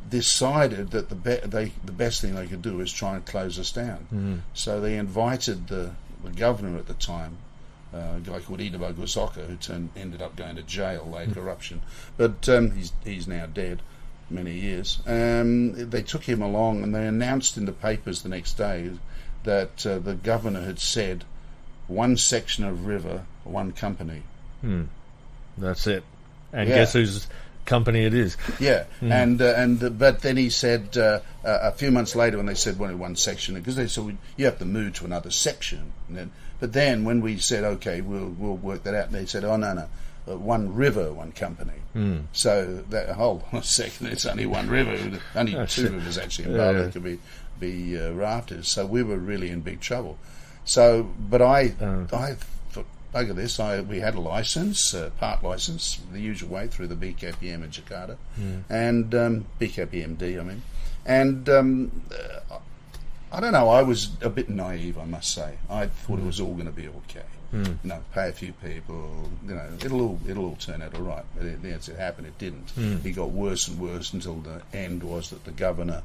[SPEAKER 2] decided that the best thing they could do is try and close us down. So they invited the governor at the time, a guy called Idaba Gusoka, who ended up going to jail, late corruption, but he's now dead. Many years. They took him along, and they announced in the papers the next day that the governor had said, one section of river, one company.
[SPEAKER 1] That's it. And guess whose company it is? Yeah.
[SPEAKER 2] But then he said a few months later, when they said one section, because they said you have to move to another section. But then when we said, okay, we'll work that out, and they said, oh no. One river, one company. So that hold on a second, it's only one river. Only two rivers actually in Bali that could be rafters. So we were really in big trouble. So, but I thought, bugger this. We had a license, part license, the usual way through the BKPM in Jakarta, and BKPMD. I mean, and I don't know. I was a bit naive, I must say. I thought it was all going to be okay. You know, pay a few people. You know, it'll all turn out all right. But it happened. It didn't. It got worse and worse until the end was that the governor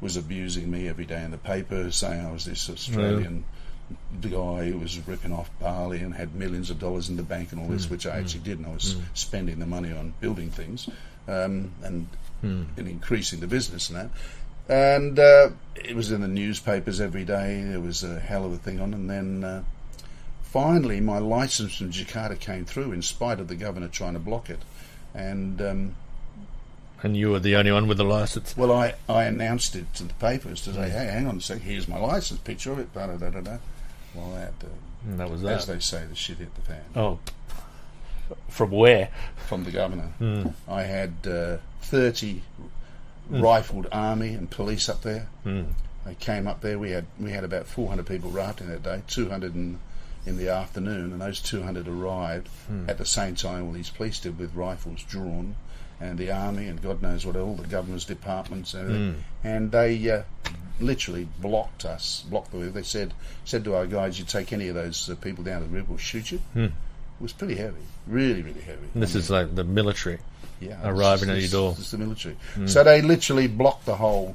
[SPEAKER 2] was abusing me every day in the paper, saying I was this Australian guy who was ripping off Bali and had millions of dollars in the bank and all this, which I actually did, and I was spending the money on building things and increasing the business and that. And it was in the newspapers every day. There was a hell of a thing on, and then. Finally, my license from Jakarta came through in spite of the governor trying to block it. And
[SPEAKER 1] you were the only one with the license?
[SPEAKER 2] Well, I announced it to the papers to say, hey, hang on a sec, here's my license, picture of it, da-da-da-da-da. Well,
[SPEAKER 1] that was that.
[SPEAKER 2] As they say, the shit hit the fan.
[SPEAKER 1] Oh. From where?
[SPEAKER 2] From the governor. I had 30 rifled army and police up there. They came up there. We had about 400 people rafting that day, 200 in the afternoon, and those 200 arrived at the same time all these police did with rifles drawn, and the army and God knows what, all the government's departments and everything. And they literally blocked the way. They said to our guys, you take any of those people down to the river, we'll shoot you. It was pretty heavy, really, really heavy.
[SPEAKER 1] And this is like the military arriving at your door.
[SPEAKER 2] It's the military. So they literally blocked the whole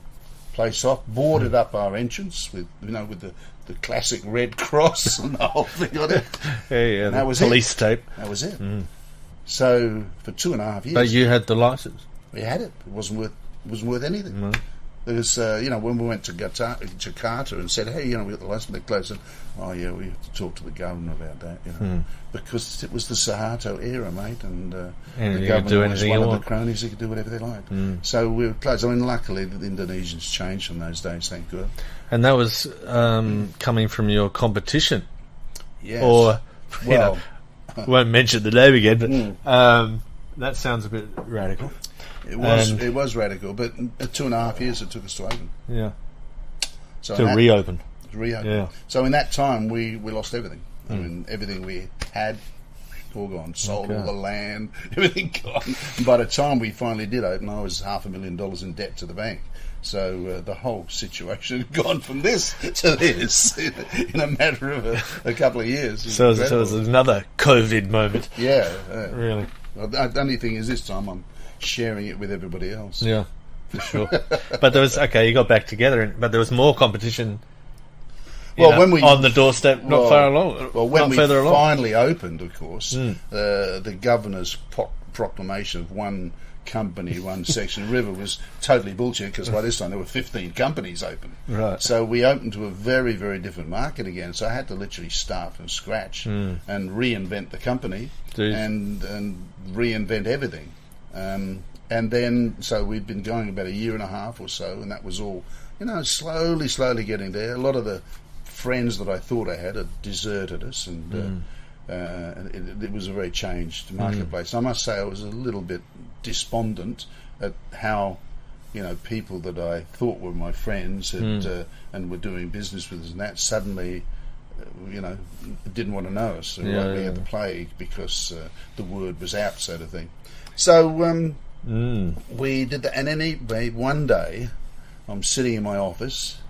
[SPEAKER 2] place off, boarded up our entrance with the classic Red Cross and the whole thing on it.
[SPEAKER 1] And
[SPEAKER 2] that was
[SPEAKER 1] police tape.
[SPEAKER 2] That was it. So for 2.5 years.
[SPEAKER 1] But you had the license.
[SPEAKER 2] We had it. It wasn't worth anything. There was, when we went to Jakarta and said, hey, we got the license, they closed it. Oh yeah, we have to talk to the government about that, because it was the Suharto era, mate, and the government was one of the cronies who could do whatever they liked. So we were closed. I mean, luckily the Indonesians changed from those days, thank God.
[SPEAKER 1] And that was coming from your competition.
[SPEAKER 2] Yes.
[SPEAKER 1] Or,
[SPEAKER 2] well,
[SPEAKER 1] won't mention the name again, but that sounds a bit radical.
[SPEAKER 2] It was radical, but 2.5 years it took us to open.
[SPEAKER 1] Yeah.
[SPEAKER 2] So
[SPEAKER 1] to reopen.
[SPEAKER 2] Yeah. So in that time we lost everything. I mean, everything we had, all gone. Sold all the land, everything gone. And by the time we finally did open, I was $500,000 in debt to the bank. So the whole situation had gone from this to this in a matter of a couple of years.
[SPEAKER 1] So it was another COVID moment.
[SPEAKER 2] Yeah.
[SPEAKER 1] Really.
[SPEAKER 2] Well, the only thing is this time I'm sharing it with everybody else.
[SPEAKER 1] Yeah, for sure. But there was, you got back together, but there was more competition. When we on the doorstep, not far along.
[SPEAKER 2] Well, when we finally opened, of course, the governor's proclamation of one company, one section of river was totally bullshit, because by this time there were 15 companies open.
[SPEAKER 1] Right.
[SPEAKER 2] So we opened to a very, very different market again. So I had to literally start from scratch and reinvent the company and reinvent everything. And then, so we'd been going about 1.5 years or so, and that was all, slowly getting there. A lot of the friends that I thought I had deserted us, and it was a very changed marketplace. I must say I was a little bit despondent at how, people that I thought were my friends had, and were doing business with us, and that suddenly, didn't want to know us. We had the plague because the word was out, sort of thing. So we did that, and anyway, one day I'm sitting in my office,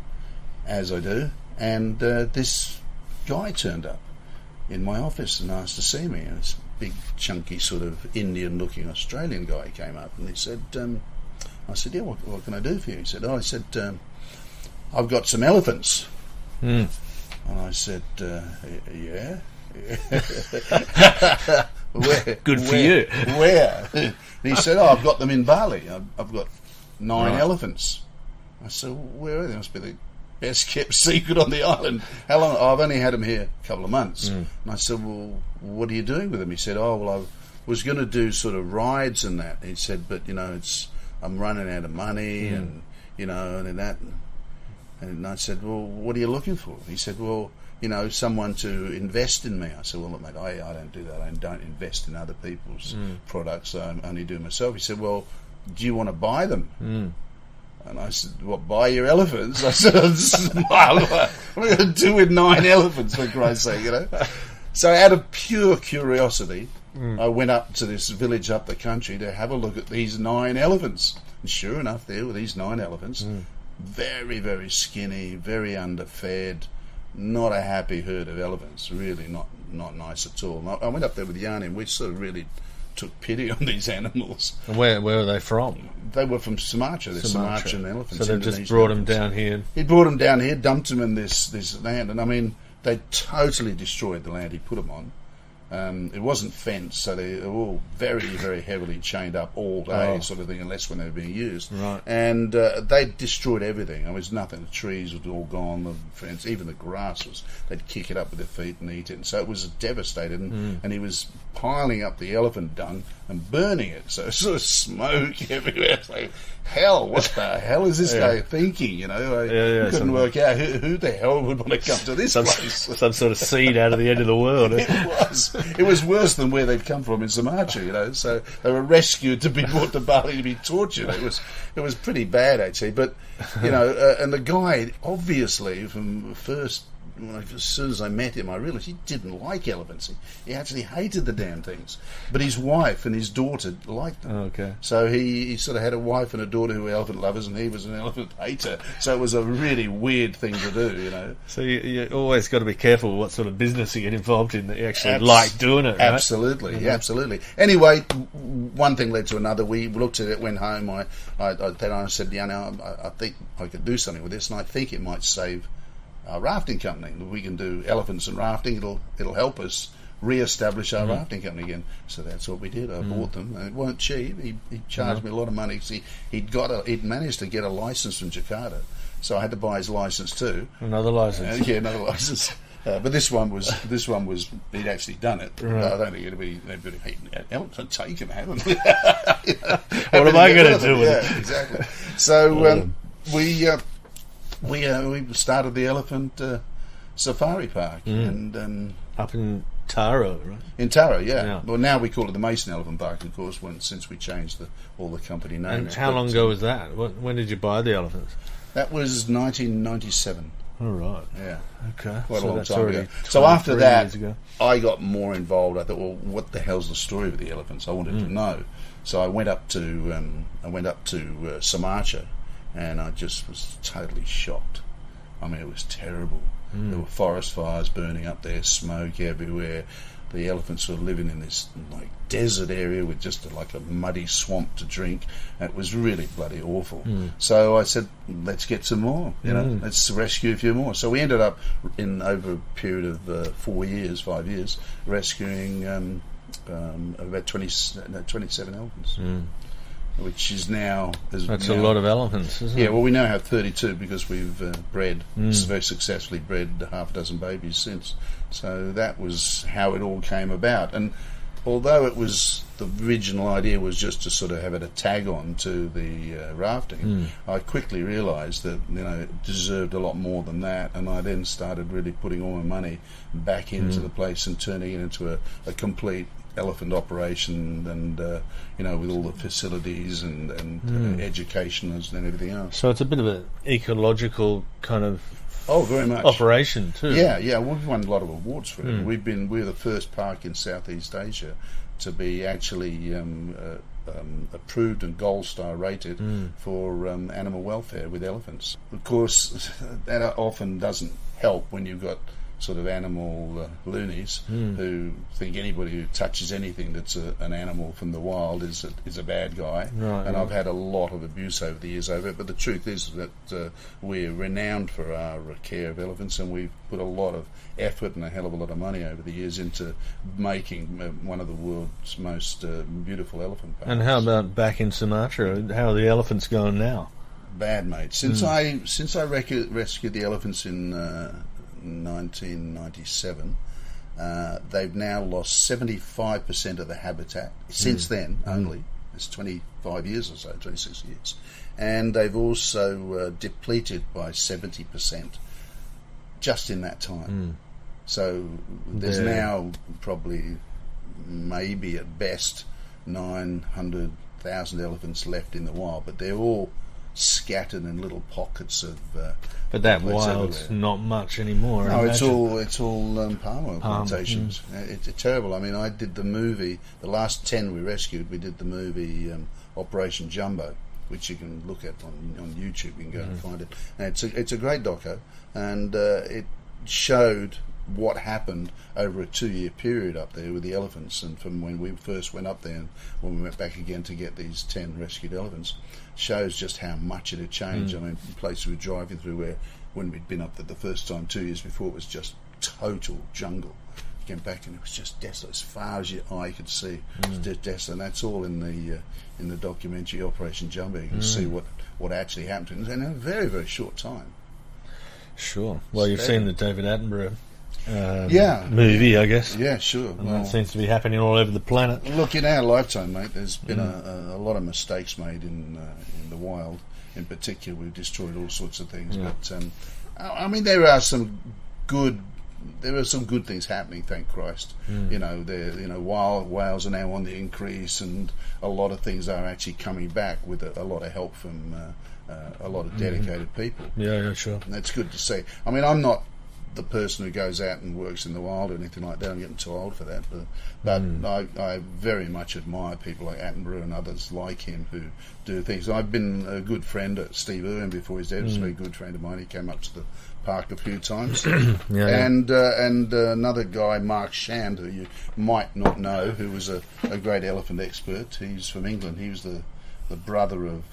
[SPEAKER 2] as I do, and this guy turned up in my office and asked to see me. And this big, chunky, sort of Indian-looking Australian guy came up, and he said, I said, yeah, what can I do for you? He said, I've got some elephants. And I said, yeah.
[SPEAKER 1] Good for you.
[SPEAKER 2] Where? And he said, I've got them in Bali. I've got 9 elephants. I said, where are they? They must be the best kept secret on the island. How long? I've only had them here a couple of months. And I said, well, what are you doing with them? He said, I was going to do sort of rides and that. He said, but I'm running out of money and that. And I said, well, what are you looking for? He said, well, someone to invest in me. I said, well, look, mate, I don't do that. I don't invest in other people's products. I only do myself. He said, well, do you want to buy them? And I said, what, buy your elephants? I said, what am I going to do with 9 elephants, for Christ's sake, So out of pure curiosity, I went up to this village up the country to have a look at these 9 elephants. And sure enough, there were these 9 elephants. Very, very skinny, very underfed, not a happy herd of elephants, really not nice at all. And I went up there with Yanni, and we sort of really took pity on these animals.
[SPEAKER 1] And where were they from?
[SPEAKER 2] They were from Sumatra. They're Sumatran elephants.
[SPEAKER 1] So they just brought them down here?
[SPEAKER 2] He brought them down here, dumped them in this land, and I mean, they totally destroyed the land he put them on. It wasn't fenced, so they were all very, very heavily chained up all day, sort of thing, unless when they were being used.
[SPEAKER 1] Right.
[SPEAKER 2] And they destroyed everything. There was nothing. The trees were all gone, the fence, even the grass they'd kick it up with their feet and eat it. And so it was devastated. And he was piling up the elephant dung and burning it. So sort of smoke everywhere. It's like, hell, what the hell is this guy thinking? I couldn't work out who the hell would want to come to this place.
[SPEAKER 1] Some sort of seed out of the end of the world.
[SPEAKER 2] It was worse than where they'd come from in Sumatra, So they were rescued to be brought to Bali to be tortured. It was pretty bad, actually. But and the guy, obviously, from the first as soon as I met him, I realised he didn't like elephants. He actually hated the damn things. But his wife and his daughter liked them.
[SPEAKER 1] Oh, okay.
[SPEAKER 2] So he sort of had a wife and a daughter who were elephant lovers, and he was an elephant hater. So it was a really weird thing to do, you know.
[SPEAKER 1] So you always got to be careful what sort of business you get involved in, that you actually like doing it, right?
[SPEAKER 2] Absolutely, absolutely. Anyway, one thing led to another. We looked at it, went home. Then I said, I think I could do something with this, and I think it might save our rafting company. We can do elephants and rafting. It'll help us re-establish our rafting company again. So that's what we did. I bought them, and it weren't cheap. He charged me a lot of money. See, he'd managed to get a license from Jakarta, so I had to buy his license too.
[SPEAKER 1] Another license.
[SPEAKER 2] Yeah, another license. But this one was he'd actually done it.
[SPEAKER 1] Right.
[SPEAKER 2] I don't think anybody elephant take him, haven't we?
[SPEAKER 1] What am I going to do with it?
[SPEAKER 2] Exactly. So we started the elephant safari park and
[SPEAKER 1] up in Taro, right?
[SPEAKER 2] in Taro, yeah.
[SPEAKER 1] Yeah.
[SPEAKER 2] Well, now we call it the Mason Elephant Park, of course, since we changed all the company names.
[SPEAKER 1] And how long ago was that? When did you buy the elephants?
[SPEAKER 2] That was 1997.
[SPEAKER 1] All right.
[SPEAKER 2] Yeah.
[SPEAKER 1] Okay.
[SPEAKER 2] Quite a long
[SPEAKER 1] that's
[SPEAKER 2] time
[SPEAKER 1] already
[SPEAKER 2] ago. So after
[SPEAKER 1] 23
[SPEAKER 2] that,
[SPEAKER 1] years ago.
[SPEAKER 2] I got more involved. I thought, well, what the hell's the story with the elephants? I wanted to know. So I went up to Sumatra, and I just was totally shocked. I mean, it was terrible. There were forest fires burning up there, smoke everywhere. The elephants were living in this like desert area with just a muddy swamp to drink. It was really bloody awful. So I said, let's get some more. You know, let's rescue a few more. So we ended up over a period of 5 years, rescuing about 27 elephants. Which is now...
[SPEAKER 1] That's a lot of elephants, isn't it?
[SPEAKER 2] Yeah, well, we now have 32 because we've very successfully bred half a dozen babies since. So that was how it all came about. And although the original idea was just to sort of have it a tag on to the rafting, I quickly realised that it deserved a lot more than that, and I then started really putting all my money back into the place and turning it into a complete elephant operation, and with all the facilities and education and everything else.
[SPEAKER 1] So it's a bit of an ecological kind of
[SPEAKER 2] very much
[SPEAKER 1] operation too.
[SPEAKER 2] Yeah, we've won a lot of awards for it. We're the first park in Southeast Asia to be actually approved and gold star rated for animal welfare with elephants. Of course, that often doesn't help when you've got sort of animal loonies who think anybody who touches anything that's an animal from the wild is a bad guy.
[SPEAKER 1] Right,
[SPEAKER 2] and I've had a lot of abuse over the years over it, but the truth is that we're renowned for our care of elephants, and we've put a lot of effort and a hell of a lot of money over the years into making one of the world's most beautiful elephant parks.
[SPEAKER 1] And how about back in Sumatra? How are the elephants going now?
[SPEAKER 2] Bad, mate. Since I rescued the elephants in 1997, they've now lost 75% of the habitat since then only. It's 25 years or so, 26 years. And they've also depleted by 70% just in that time. So there's now probably, maybe at best, 900,000 elephants left in the wild, but they're all scattered in little pockets of
[SPEAKER 1] but that wild's everywhere. Not much anymore.
[SPEAKER 2] No, it's all palm oil plantations. It's terrible. I mean, I did the movie, the last 10 we rescued, we did the movie Operation Jumbo, which you can look at on YouTube. You can go and find it. And it's a great doco, and it showed what happened over a 2-year period up there with the elephants, and from when we first went up there and when we went back again to get these 10 rescued elephants, shows just how much it had changed. I mean, the place we were driving through, where when we'd been up there the first time 2 years before, it was just total jungle. You came back and it was just desolate as far as your eye could see. It was just desolate, and that's all in the documentary Operation Jumbo. You can see what actually happened in a very, very short time.
[SPEAKER 1] Sure. Well, you've seen the David Attenborough
[SPEAKER 2] movie,
[SPEAKER 1] I guess.
[SPEAKER 2] Yeah, sure.
[SPEAKER 1] And that seems to be happening all over the planet.
[SPEAKER 2] Look, in our lifetime, mate, there's been a lot of mistakes made in the wild. In particular, we've destroyed all sorts of things.
[SPEAKER 1] Yeah.
[SPEAKER 2] But I mean, there are some good things happening. Thank Christ. Wild whales are now on the increase, and a lot of things are actually coming back with a lot of help from a lot of dedicated people.
[SPEAKER 1] Yeah, sure.
[SPEAKER 2] And that's good to see. I mean, I'm not the person who goes out and works in the wild or anything like that. I'm getting too old for that. But I very much admire people like Attenborough and others like him who do things. I've been a good friend at Steve Irwin before he's dead. Was a very good friend of mine. He came up to the park a few times. And another guy, Mark Shand, who you might not know, who was a great elephant expert. He's from England. He was the brother of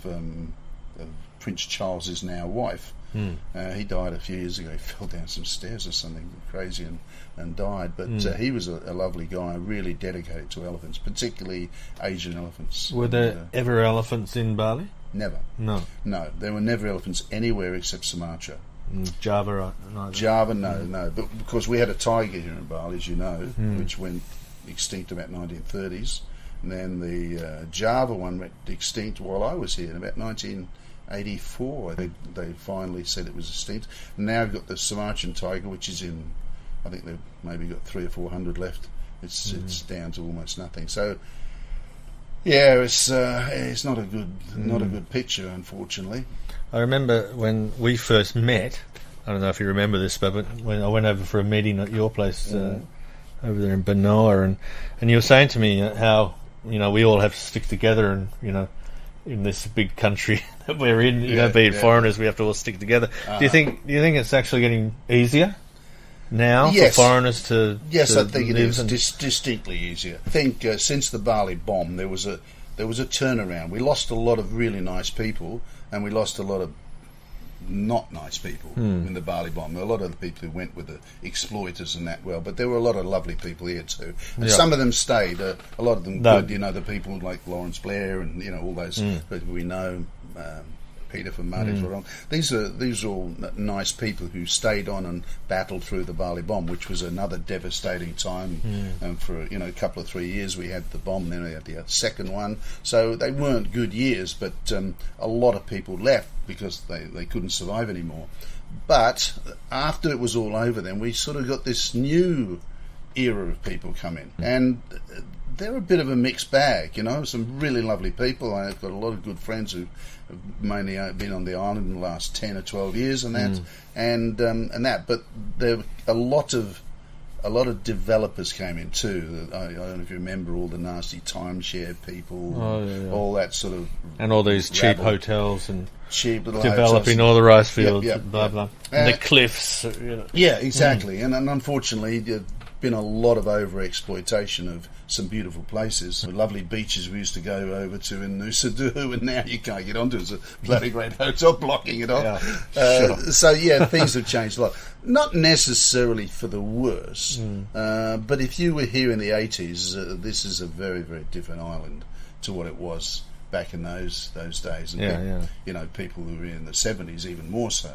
[SPEAKER 2] Prince Charles's now wife. He died a few years ago. He fell down some stairs or something crazy and died. But he was a lovely guy, really dedicated to elephants, particularly Asian elephants.
[SPEAKER 1] Were there ever elephants in Bali?
[SPEAKER 2] Never.
[SPEAKER 1] No.
[SPEAKER 2] There were never elephants anywhere except Sumatra.
[SPEAKER 1] Java, right?
[SPEAKER 2] Java, no. But because we had a tiger here in Bali, as you know, which went extinct about 1930s. And then the Java one went extinct while I was here in about 1984. They finally said it was extinct. Now we've got the Sumatran tiger, which is in, I think they've maybe got 300 or 400 left. It's down to almost nothing. So yeah, it's not a good picture, unfortunately. I
[SPEAKER 1] remember when we first met. I don't know if you remember this, but when I went over for a meeting at your place over there in Berawa, and you were saying to me how we all have to stick together, and in this big country that we're in, being foreigners, we have to all stick together. Do you think it's actually getting easier now for foreigners to?
[SPEAKER 2] Yes, I think it is distinctly easier. I think since the Bali bomb, there was a turnaround. We lost a lot of really nice people, and we lost a lot of not nice people in the Bali bomb. A lot of the people who went with the exploiters and that, but there were a lot of lovely people here too. And some of them stayed, a lot of them good, the people like Lawrence Blair and, all those people we know, Peter from Marty's Wrong. These are all nice people who stayed on and battled through the Bali bomb, which was another devastating time. And for a couple of 3 years we had the bomb, then we had the second one. So they weren't good years, but a lot of people left because they couldn't survive anymore. But after it was all over, then we sort of got this new era of people come in, and they're a bit of a mixed bag, some really lovely people. I've got a lot of good friends who have mainly been on the island in the last 10 or 12 years and that, and that. But there were a lot of developers came in too. I don't know if you remember all the nasty timeshare people, all that sort of,
[SPEAKER 1] and all these cheap hotels and
[SPEAKER 2] cheap little
[SPEAKER 1] developing all the rice fields, blah blah, and the cliffs.
[SPEAKER 2] Yeah, exactly. And unfortunately, there's been a lot of over-exploitation of some beautiful places. The lovely beaches we used to go over to in Nusa Dua, and now you can't get onto. It's a bloody great hotel blocking it off. So things have changed a lot. Not necessarily for the worse, but if you were here in the 80s, this is a very, very different island to what it was back in those days. And people who were in the 70s even more so.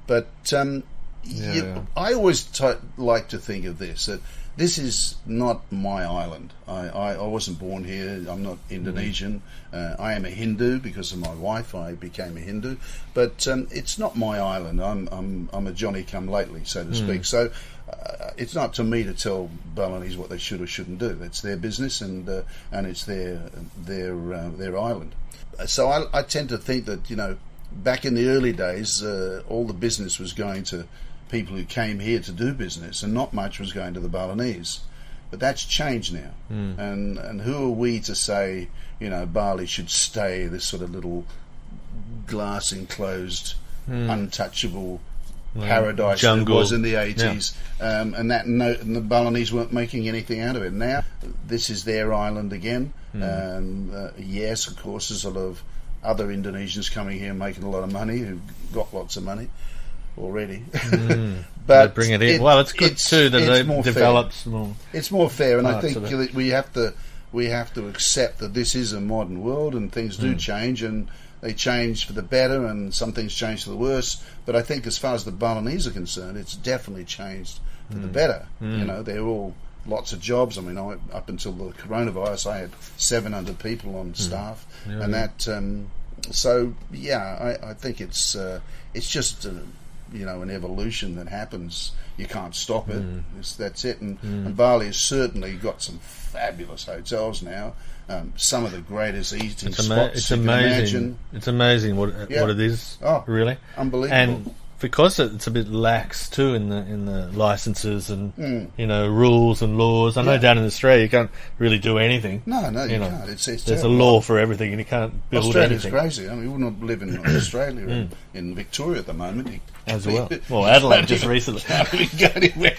[SPEAKER 2] But I always like to think of this, that this is not my island. I wasn't born here. I'm not Indonesian. I am a Hindu because of my wife. I became a Hindu, but it's not my island. I'm a Johnny-come-lately, so to speak. So it's not to me to tell Balinese what they should or shouldn't do. It's their business, and it's their island. So I tend to think that back in the early days, all the business was going to people who came here to do business, and not much was going to the Balinese. But that's changed now. And who are we to say, Bali should stay this sort of little glass enclosed, untouchable paradise jungle that was in the 80s, and the Balinese weren't making anything out of it. Now this is their island again. Yes, of course, there's a lot of other Indonesians coming here making a lot of money, who've got lots of money already. But
[SPEAKER 1] they bring it in. Well, it's good too that it develops more.
[SPEAKER 2] It's more fair, and I think that we have to accept that this is a modern world, and things do change, and they change for the better, and some things change for the worse. But I think as far as the Balinese are concerned, it's definitely changed for the better. They're all lots of jobs. I mean, up until the coronavirus, I had 700 people on staff, and that. I think it's just an evolution that happens. You can't stop it. That's it. And Bali has certainly got some fabulous hotels now. Some of the greatest eating spots
[SPEAKER 1] it's
[SPEAKER 2] you
[SPEAKER 1] amazing.
[SPEAKER 2] can imagine.
[SPEAKER 1] It's amazing what it is.
[SPEAKER 2] Oh,
[SPEAKER 1] really
[SPEAKER 2] unbelievable.
[SPEAKER 1] And because it's a bit lax too in the licenses and rules and laws. I know down in Australia you can't really do anything.
[SPEAKER 2] No, you can't. It's
[SPEAKER 1] there's
[SPEAKER 2] terrible.
[SPEAKER 1] a law for everything, and you can't build
[SPEAKER 2] Australia's
[SPEAKER 1] anything.
[SPEAKER 2] crazy. I mean, you wouldn't live in Australia in Victoria at the moment.
[SPEAKER 1] As well. Well, Adelaide just recently.
[SPEAKER 2] Can't go anywhere.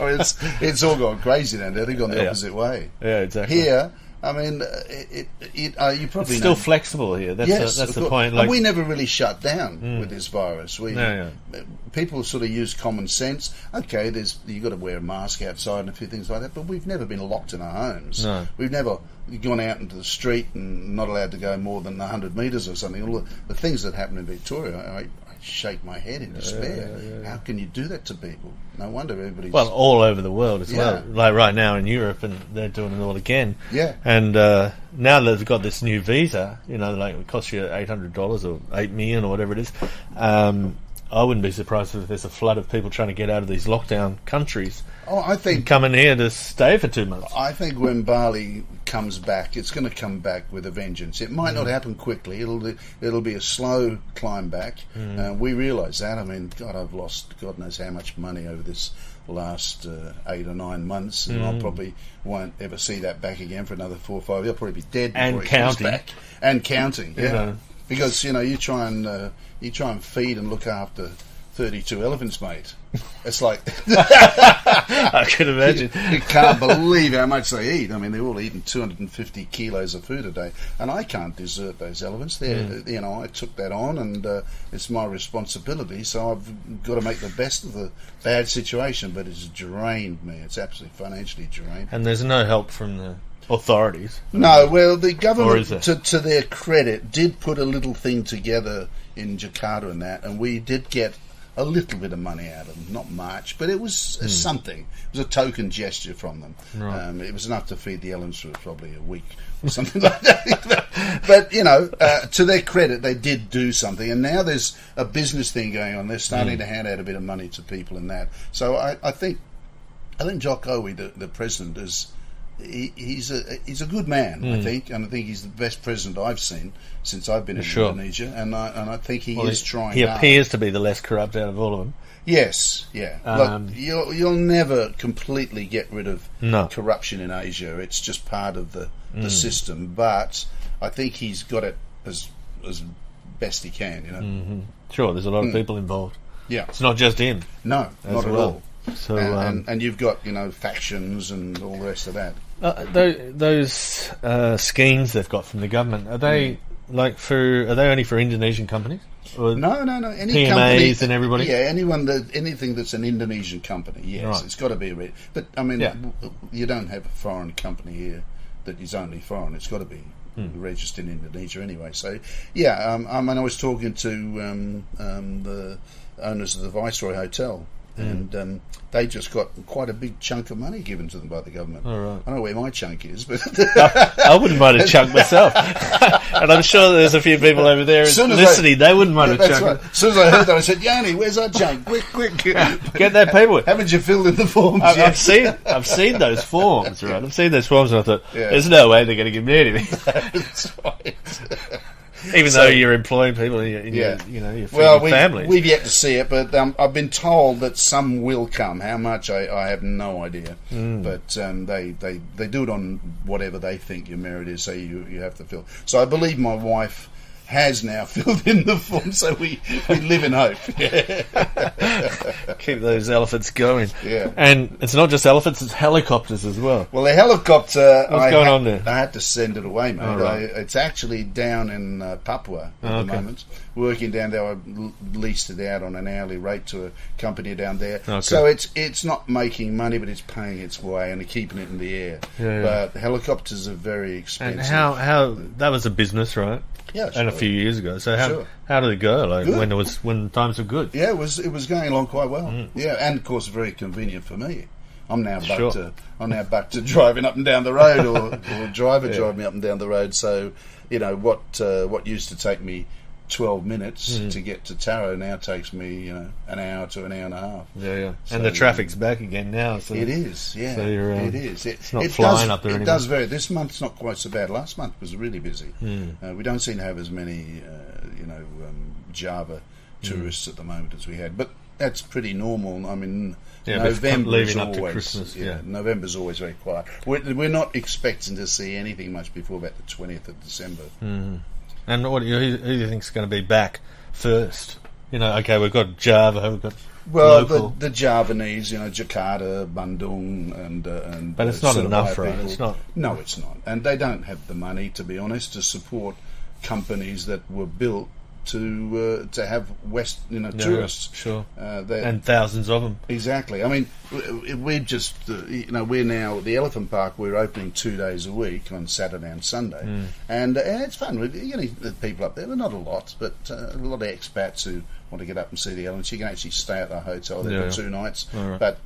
[SPEAKER 2] It's all gone crazy now. They've gone the opposite way.
[SPEAKER 1] Yeah, exactly.
[SPEAKER 2] Here, I mean, you probably
[SPEAKER 1] it's still flexible here. That's the point.
[SPEAKER 2] And we never really shut down with this virus. People sort of use common sense. Okay, you've got to wear a mask outside and a few things like that, but we've never been locked in our homes.
[SPEAKER 1] No.
[SPEAKER 2] We've never gone out into the street and not allowed to go more than 100 metres or something. All the things that happen in Victoria, I shake my head in despair. How can you do that to people? No wonder everybody's...
[SPEAKER 1] Well, all over the world as well. Like right now in Europe, and they're doing it all again.
[SPEAKER 2] Yeah.
[SPEAKER 1] And now they've got this new visa, like it costs you $800 or $8 million or whatever it is. I wouldn't be surprised if there's a flood of people trying to get out of these lockdown countries.
[SPEAKER 2] Oh, I think
[SPEAKER 1] coming here to stay for 2 months.
[SPEAKER 2] I think when Bali comes back, it's going to come back with a vengeance. It might not happen quickly. It'll be a slow climb back. We realise that. I mean, God, I've lost God knows how much money over this last 8 or 9 months, and I probably won't ever see that back again for another 4 or 5 years. I'll probably be dead before it comes back. And counting, because you try and feed and look after 32 elephants, mate. It's like
[SPEAKER 1] I can imagine.
[SPEAKER 2] You can't believe how much they eat. I mean, they're all eating 250 kilos of food a day, and I can't desert those elephants. I took that on, and it's my responsibility. So I've got to make the best of the bad situation. But it's drained me. It's absolutely financially drained.
[SPEAKER 1] And there's no help from the authorities.
[SPEAKER 2] No, well, the government, to their credit, did put a little thing together in Jakarta and we did get a little bit of money out of them, not much, but it was something. It was a token gesture from them. Right. It was enough to feed the elephants for probably a week or something like that. But to their credit, they did do something, and now there's a business thing going on. They're starting to hand out a bit of money to people in that. So I think Jokowi, the president, is. He's a good man, I think, and I think he's the best president I've seen since I've been in Indonesia, and I think he is trying.
[SPEAKER 1] He appears to be the less corrupt out of all of them.
[SPEAKER 2] Yes, yeah. Look, you'll never completely get rid of corruption in Asia. It's just part of the system, but I think he's got it as best he can.
[SPEAKER 1] Sure, there's a lot of people involved.
[SPEAKER 2] Yeah,
[SPEAKER 1] it's not just him.
[SPEAKER 2] No, not at all.
[SPEAKER 1] So,
[SPEAKER 2] and you've got factions and all the rest of that.
[SPEAKER 1] Those schemes they've got from the government, are they are they only for Indonesian companies? Or
[SPEAKER 2] no. Any
[SPEAKER 1] PMAs
[SPEAKER 2] company,
[SPEAKER 1] and everybody.
[SPEAKER 2] Yeah, anything that's an Indonesian company. Yes, right. It's got to be a but I mean, you don't have a foreign company here that is only foreign. It's got to be registered in Indonesia anyway. So I was talking to the owners of the Viceroy Hotel. And they just got quite a big chunk of money given to them by the government.
[SPEAKER 1] Oh, right.
[SPEAKER 2] I don't know where my chunk is, but
[SPEAKER 1] I wouldn't mind a chunk myself. And I'm sure there's a few people over there listening. They wouldn't mind a chunk.
[SPEAKER 2] Right. As soon as I heard that, I said, "Yanni, where's our chunk? Quick!
[SPEAKER 1] Get that paperwork."
[SPEAKER 2] Haven't you filled in the forms yet?
[SPEAKER 1] I've seen those forms, right? I've seen those forms, and I thought, there's no way they're going to give me anything.
[SPEAKER 2] That's right.
[SPEAKER 1] Even though you're employing people in your families.
[SPEAKER 2] We've yet to see it, but I've been told that some will come. How much, I have no idea. But they do it on whatever they think your merit is, so you have to fill. So I believe my wife has now filled in the form, so we live in hope.
[SPEAKER 1] Keep those elephants going.
[SPEAKER 2] Yeah.
[SPEAKER 1] And it's not just elephants, it's helicopters as well.
[SPEAKER 2] Well, the helicopter...
[SPEAKER 1] What's going on there?
[SPEAKER 2] I had to send it away, mate.
[SPEAKER 1] Oh, right.
[SPEAKER 2] It's actually down in Papua at the moment. Working down there, I leased it out on an hourly rate to a company down there. Okay. So it's not making money, but it's paying its way and keeping it in the air. But helicopters are very expensive.
[SPEAKER 1] And how that was a business, right?
[SPEAKER 2] Yeah, sure.
[SPEAKER 1] And a few years ago. So how did it go? When times were good?
[SPEAKER 2] Yeah, it was going along quite well. Yeah, and of course very convenient for me. I'm now back to driving up and down the road, or a driver drive me up and down the road. So what used to take me 12 minutes to get to Taro now takes me an hour to an hour and a half.
[SPEAKER 1] Yeah. So, and the traffic's back again now. So
[SPEAKER 2] it is. Yeah, so
[SPEAKER 1] it
[SPEAKER 2] is.
[SPEAKER 1] It's not flying up there anymore.
[SPEAKER 2] It does vary. This month's not quite so bad. Last month was really busy. We don't seem to have as many Java tourists at the moment as we had, but that's pretty normal. I mean,
[SPEAKER 1] Yeah, but
[SPEAKER 2] November is
[SPEAKER 1] leading up to
[SPEAKER 2] always
[SPEAKER 1] Christmas, yeah.
[SPEAKER 2] November's always very quiet. We're not expecting to see anything much before about the 20th of December.
[SPEAKER 1] And who do you think's going to be back first? You know, okay, we've got Java, we've got local.
[SPEAKER 2] The Javanese, Jakarta, Bandung, and
[SPEAKER 1] But it's not
[SPEAKER 2] sort of
[SPEAKER 1] enough,
[SPEAKER 2] higher
[SPEAKER 1] right?
[SPEAKER 2] people.
[SPEAKER 1] It's not.
[SPEAKER 2] No, it's not, and they don't have the money, to be honest, to support companies that were built to have tourists.
[SPEAKER 1] Sure.
[SPEAKER 2] That-
[SPEAKER 1] And thousands of them.
[SPEAKER 2] Exactly. I mean, we're just, we're now at the Elephant Park. We're opening 2 days a week on Saturday and Sunday, and it's fun. We're getting people up there. Well, not a lot, but a lot of expats who want to get up and see the elephants. You can actually stay at the hotel there for 2 nights, but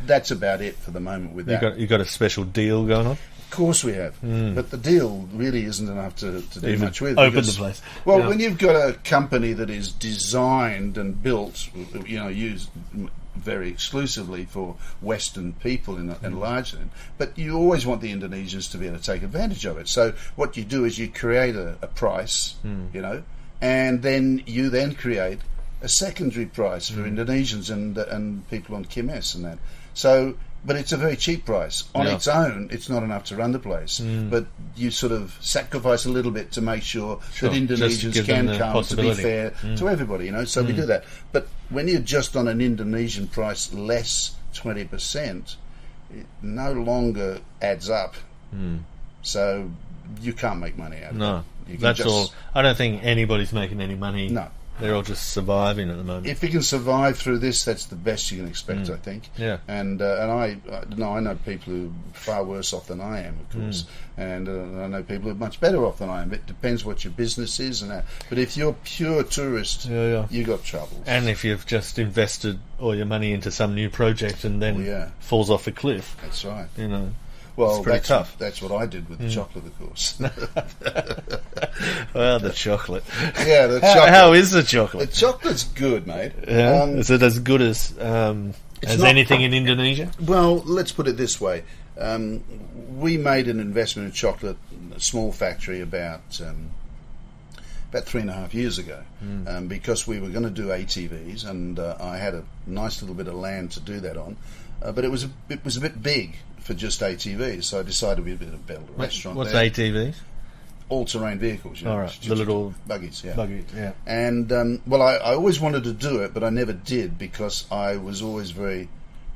[SPEAKER 2] that's about it for the moment with that.
[SPEAKER 1] You got a special deal going on?
[SPEAKER 2] Of course we have, but the deal really isn't enough to do
[SPEAKER 1] Even
[SPEAKER 2] much with.
[SPEAKER 1] open the place.
[SPEAKER 2] Well,
[SPEAKER 1] Yeah.
[SPEAKER 2] when you've got a company that is designed and built, used very exclusively for Western people and largely, but you always want the Indonesians to be able to take advantage of it. So what you do is you create a price, and then you create a secondary price for Indonesians and people on Kimes and that. So. But it's a very cheap price. On its own, it's not enough to run the place. But you sort of sacrifice a little bit to make sure that Indonesians can come to be fair to everybody, So we do that. But when you're just on an Indonesian price less 20%, it no longer adds up. So you can't make money out of it.
[SPEAKER 1] No, that's all. I don't think anybody's making any money.
[SPEAKER 2] No.
[SPEAKER 1] They're all just surviving at the moment.
[SPEAKER 2] If you can survive through this, that's the best you can expect, I think.
[SPEAKER 1] Yeah.
[SPEAKER 2] And I know people who are far worse off than I am, of course. And I know people who are much better off than I am. It depends what your business is and that. But if you're pure tourist, you got troubles.
[SPEAKER 1] And if you've just invested all your money into some new project and then falls off a cliff,
[SPEAKER 2] that's right.
[SPEAKER 1] Well, it's pretty tough.
[SPEAKER 2] That's what I did with the chocolate, of course.
[SPEAKER 1] Well, the chocolate.
[SPEAKER 2] Yeah, the chocolate.
[SPEAKER 1] How is the chocolate?
[SPEAKER 2] The chocolate's good, mate.
[SPEAKER 1] Yeah. Is it as good as anything in Indonesia?
[SPEAKER 2] Well, let's put it this way. We made an investment in chocolate, a small factory, about 3.5 years ago, because we were going to do ATVs, and I had a nice little bit of land to do that on, but it was a bit big for just ATVs, so I decided we'd build a restaurant.
[SPEAKER 1] What's
[SPEAKER 2] there.
[SPEAKER 1] ATVs?
[SPEAKER 2] All-terrain vehicles.
[SPEAKER 1] All right, the little
[SPEAKER 2] buggies. Yeah.
[SPEAKER 1] Buggies, yeah.
[SPEAKER 2] And I always wanted to do it, but I never did because I was always very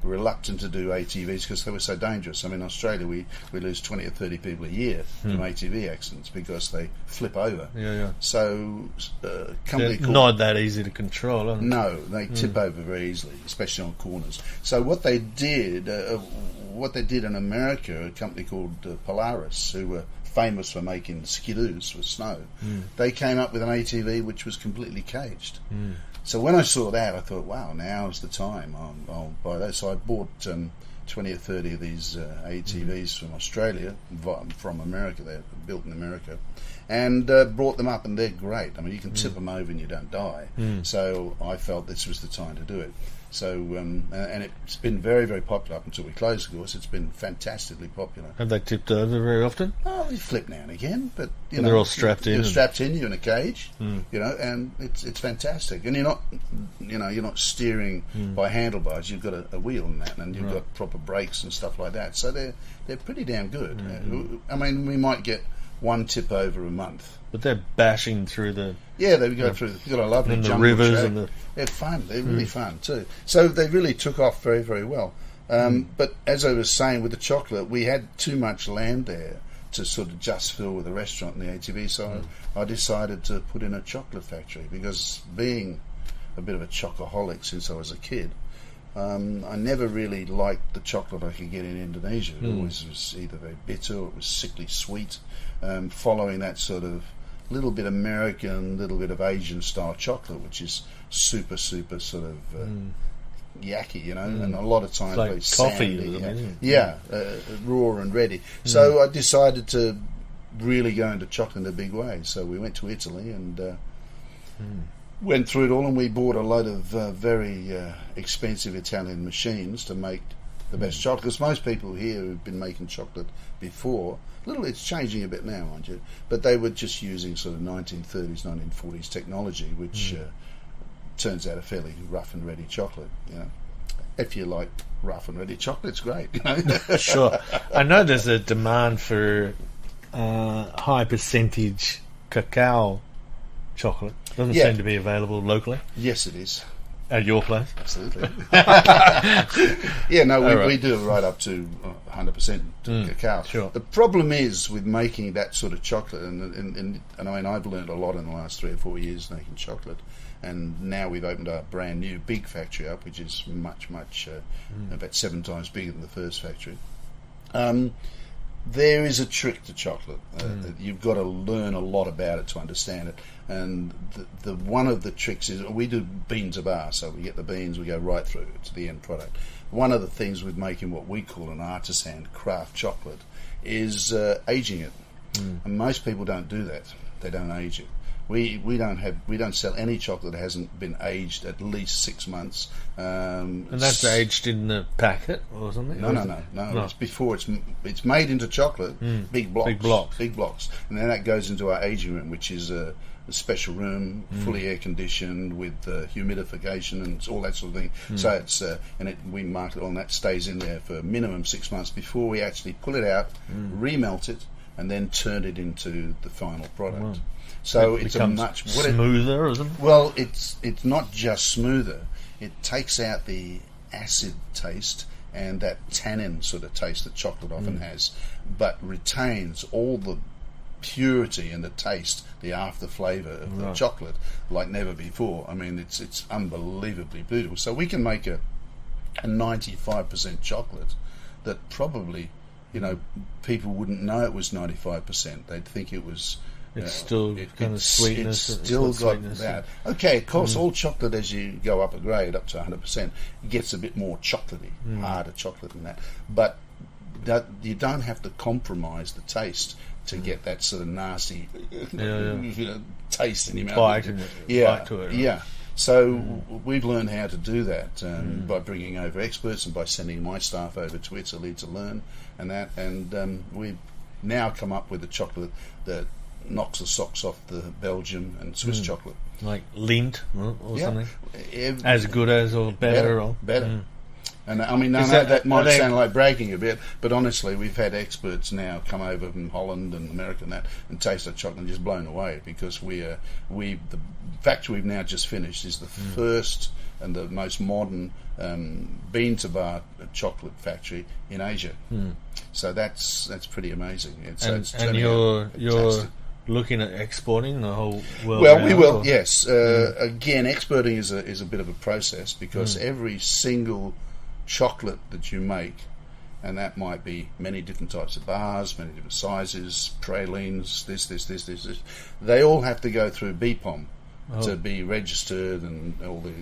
[SPEAKER 2] reluctant to do ATVs because they were so dangerous. I mean, in Australia we lose 20 or 30 people a year from ATV accidents because they flip over.
[SPEAKER 1] Yeah.
[SPEAKER 2] So a company
[SPEAKER 1] They're
[SPEAKER 2] called...
[SPEAKER 1] not that easy to control, are they?
[SPEAKER 2] No, they tip over very easily, especially on corners. So what they did in America, a company called Polaris, who were famous for making skidoos for snow, they came up with an ATV which was completely caged. So when I saw that, I thought, wow, now's the time. I'll buy those. So I bought 20 or 30 of these ATVs from Australia, from America. They're built in America. And brought them up, and they're great. I mean, you can tip them over and you don't die. So I felt this was the time to do it. So, and it's been very, very popular up until we closed, of course. It's been fantastically popular.
[SPEAKER 1] Have they tipped over very often?
[SPEAKER 2] Oh, they flip now and again, but
[SPEAKER 1] they're all strapped in.
[SPEAKER 2] You're strapped in. You're in a cage, and it's fantastic. And you're not steering by handlebars. You've got a wheel in that, and you've got proper brakes and stuff like that. So they're pretty damn good. I mean, we might get one tip over a month.
[SPEAKER 1] But they're bashing through the...
[SPEAKER 2] Yeah, they go through. They've got a lovely
[SPEAKER 1] and the
[SPEAKER 2] jungle
[SPEAKER 1] rivers
[SPEAKER 2] track.
[SPEAKER 1] and the...
[SPEAKER 2] They're fun. They're really fun too. So they really took off very, very well. But as I was saying with the chocolate, we had too much land there to sort of just fill with the restaurant and the ATV. So I decided to put in a chocolate factory because being a bit of a chocoholic since I was a kid, I never really liked the chocolate I could get in Indonesia. It always was either very bitter or it was sickly sweet, following that sort of little bit American, little bit of Asian style chocolate, which is super sort of yucky, and a lot of times
[SPEAKER 1] like
[SPEAKER 2] very
[SPEAKER 1] coffee,
[SPEAKER 2] sandy, raw and ready. So I decided to really go into chocolate in a big way. So we went to Italy and went through it all, and we bought a load of very expensive Italian machines to make the best chocolate. Because most people here who've been making chocolate before, it's changing a bit now, mind you, but they were just using sort of 1930s, 1940s technology, which turns out a fairly rough and ready chocolate. If you like rough and ready chocolate, it's great.
[SPEAKER 1] Sure. I know there's a demand for high percentage cacao chocolate. Doesn't seem to be available locally.
[SPEAKER 2] Yes, it is.
[SPEAKER 1] At your place?
[SPEAKER 2] Absolutely. We do it right up to 100% cacao.
[SPEAKER 1] Sure.
[SPEAKER 2] The problem is with making that sort of chocolate, and I mean, I've learned a lot in the last 3 or 4 years making chocolate, and now we've opened a brand new big factory up, which is much, about 7 times bigger than the first factory. There is a trick to chocolate. You've got to learn a lot about it to understand it. And the one of the tricks is we do bean to bar, so we get the beans, we go right through to the end product. One of the things with making what we call an artisan craft chocolate is aging it. And most people don't do that. They don't age it. We don't sell any chocolate that hasn't been aged at least 6 months.
[SPEAKER 1] And that's aged in the packet or something?
[SPEAKER 2] No. It's before it's made into chocolate. Big blocks, and then that goes into our aging room, which is a special room, fully air conditioned with humidification and all that sort of thing. So it's we mark it on that, stays in there for minimum 6 months before we actually pull it out, remelt it, and then turn it into the final product.
[SPEAKER 1] Wow.
[SPEAKER 2] So
[SPEAKER 1] it
[SPEAKER 2] it's a much
[SPEAKER 1] smoother, isn't it?
[SPEAKER 2] Well, it's not just smoother. It takes out the acid taste and that tannin sort of taste that chocolate often has, but retains all the purity and the taste, the after flavour of the chocolate like never before. I mean, it's unbelievably beautiful. So we can make a 95% chocolate that probably, people wouldn't know it was 95%. They'd think it was.
[SPEAKER 1] It's still kind of sweetness.
[SPEAKER 2] It's still got that. Okay, of course, all chocolate as you go up a grade, up to 100%, gets a bit more chocolatey, harder chocolate than that. But you don't have to compromise the taste to get that sort of nasty taste in your mouth.
[SPEAKER 1] Bite to it.
[SPEAKER 2] Yeah. So we've learned how to do that by bringing over experts and by sending my staff over to Italy to learn and we've now come up with a chocolate that knocks the socks off the Belgium and Swiss chocolate.
[SPEAKER 1] Like Lindt or something? As good as or better?
[SPEAKER 2] Better. And I mean, that might sound like bragging a bit, but honestly, we've had experts now come over from Holland and America and taste that chocolate and just blown away, because the factory we've now just finished is the first and the most modern bean to bar chocolate factory in Asia. So that's pretty amazing.
[SPEAKER 1] And you're looking at exporting the whole world?
[SPEAKER 2] Well, we will. Yes. Again, exporting is a bit of a process, because every single chocolate that you make, and that might be many different types of bars, many different sizes, pralines, this, they all have to go through BPOM to be registered, and all the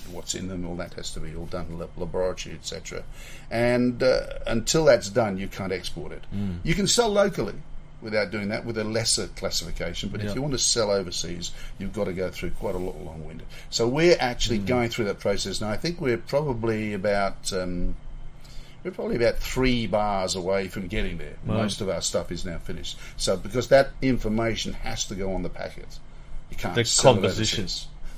[SPEAKER 2] what's in them, all that has to be all done in laboratory, etc. And until that's done, you can't export it. You can sell locally without doing that, with a lesser classification, but if you want to sell overseas, you've got to go through quite a lot long-winded. So we're actually going through that process now. I think we're probably about 3 bars away from getting there. Most of our stuff is now finished. So because that information has to go on the packet, you can't sell
[SPEAKER 1] composition.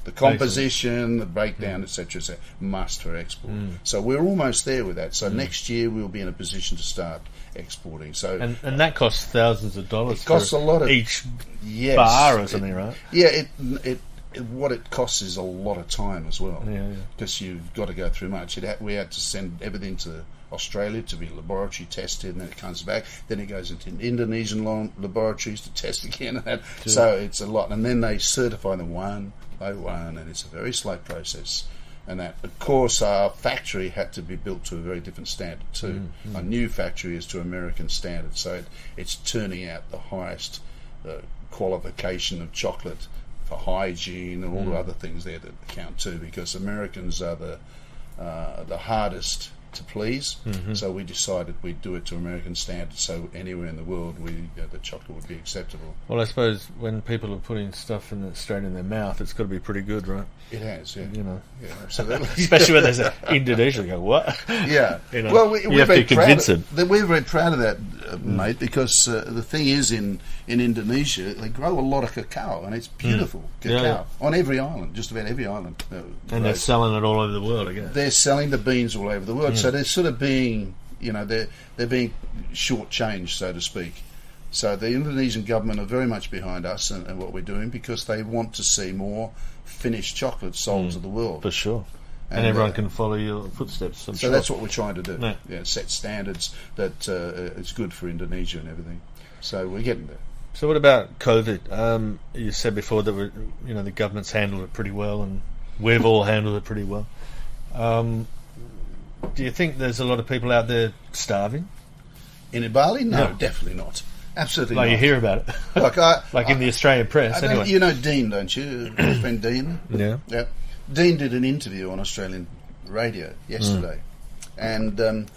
[SPEAKER 2] The composition, the breakdown, etc., must for export. So we're almost there with that. So next year we'll be in a position to start exporting. So
[SPEAKER 1] and that costs thousands of dollars.
[SPEAKER 2] It costs a lot of
[SPEAKER 1] each bar or something, right?
[SPEAKER 2] Yeah, what it costs is a lot of time as well. Because you've got to go through much. We had to send everything to Australia to be laboratory tested, and then it comes back. Then it goes into Indonesian laboratories to test again. So it's a lot, and then they certify them one by one, and it's a very slow process. And that, of course, our factory had to be built to a very different standard too. Our new factory is to American standards, so it's turning out the highest qualification of chocolate for hygiene and all the other things there that count too, because Americans are the hardest to please. So we decided we'd do it to American standards, so anywhere in the world the chocolate would be acceptable.
[SPEAKER 1] Well, I suppose when people are putting stuff straight in their mouth, it's got to be pretty good, right?
[SPEAKER 2] It has, yeah.
[SPEAKER 1] You know,
[SPEAKER 2] Yeah, absolutely.
[SPEAKER 1] especially when there's Indonesia. You go, what?
[SPEAKER 2] Yeah.
[SPEAKER 1] You know,
[SPEAKER 2] Well,
[SPEAKER 1] you have to convince them.
[SPEAKER 2] We're very proud of that, mate, because the thing is, in Indonesia, they grow a lot of cacao, and it's beautiful cacao on every island, just about every island.
[SPEAKER 1] And they're selling it all over the world again.
[SPEAKER 2] They're selling the beans all over the world, so they're sort of being, they're being shortchanged, so to speak. So the Indonesian government are very much behind us and what we're doing, because they want to see more finished chocolate sold to the world.
[SPEAKER 1] For sure. And everyone can follow your footsteps.
[SPEAKER 2] So that's what we're trying to do. Yeah, set standards that it's good for Indonesia and everything. So we're getting there.
[SPEAKER 1] So what about COVID? You said before that the government's handled it pretty well, and we've all handled it pretty well. Do you think there's a lot of people out there starving?
[SPEAKER 2] In Bali? No, definitely not. Absolutely not.
[SPEAKER 1] You hear about it. Like in the Australian press, anyway.
[SPEAKER 2] You know Dean, don't you? Your friend Dean?
[SPEAKER 1] Yeah.
[SPEAKER 2] Yeah. Dean did an interview on Australian radio yesterday, and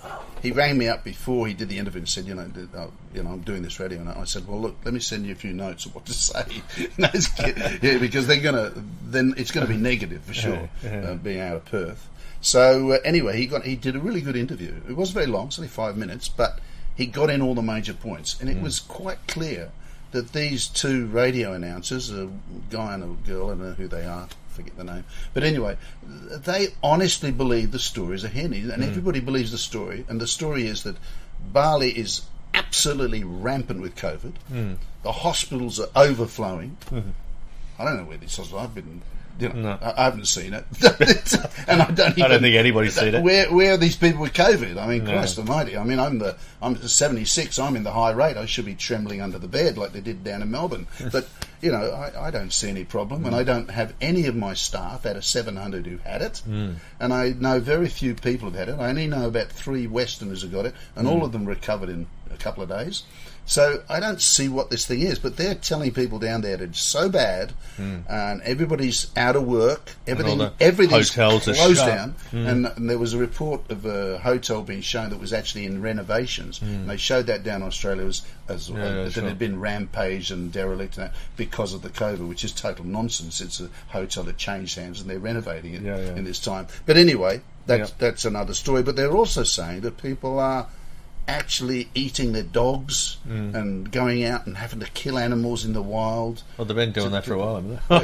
[SPEAKER 2] he rang me up before he did the interview and said, I'm doing this radio, and I said, well, look, let me send you a few notes of what to say, because then it's going to be negative for sure, being out of Perth. So anyway, he did a really good interview. It wasn't very long, it's only 5 minutes, but he got in all the major points, and it was quite clear that these two radio announcers, a guy and a girl, I don't know who they are, forget the name, but anyway, they honestly believe the stories are henny, and everybody believes the story, and the story is that Bali is absolutely rampant with COVID. The hospitals are overflowing. I don't know where this hospital, I've been, I haven't seen it, and I don't
[SPEAKER 1] think anybody's seen it.
[SPEAKER 2] Where are these people with COVID? I mean, Christ Almighty! I mean, I'm 76. I'm in the high rate. I should be trembling under the bed like they did down in Melbourne. But I don't see any problem, and I don't have any of my staff out of 700 who had it, and I know very few people have had it. I only know about 3 Westerners who got it, and all of them recovered in a couple of days. So I don't see what this thing is, but they're telling people down there that it's so bad, and everybody's out of work. Everything's closed down. And there was a report of a hotel being shown that was actually in renovations, and they showed that down in Australia that it had been rampaged and derelict and that because of the COVID, which is total nonsense. It's a hotel that changed hands, and they're renovating it in this time. But anyway, that's another story. But they're also saying that people are actually eating their dogs and going out and having to kill animals in the wild.
[SPEAKER 1] Well, they've been doing that for a while, haven't
[SPEAKER 2] they?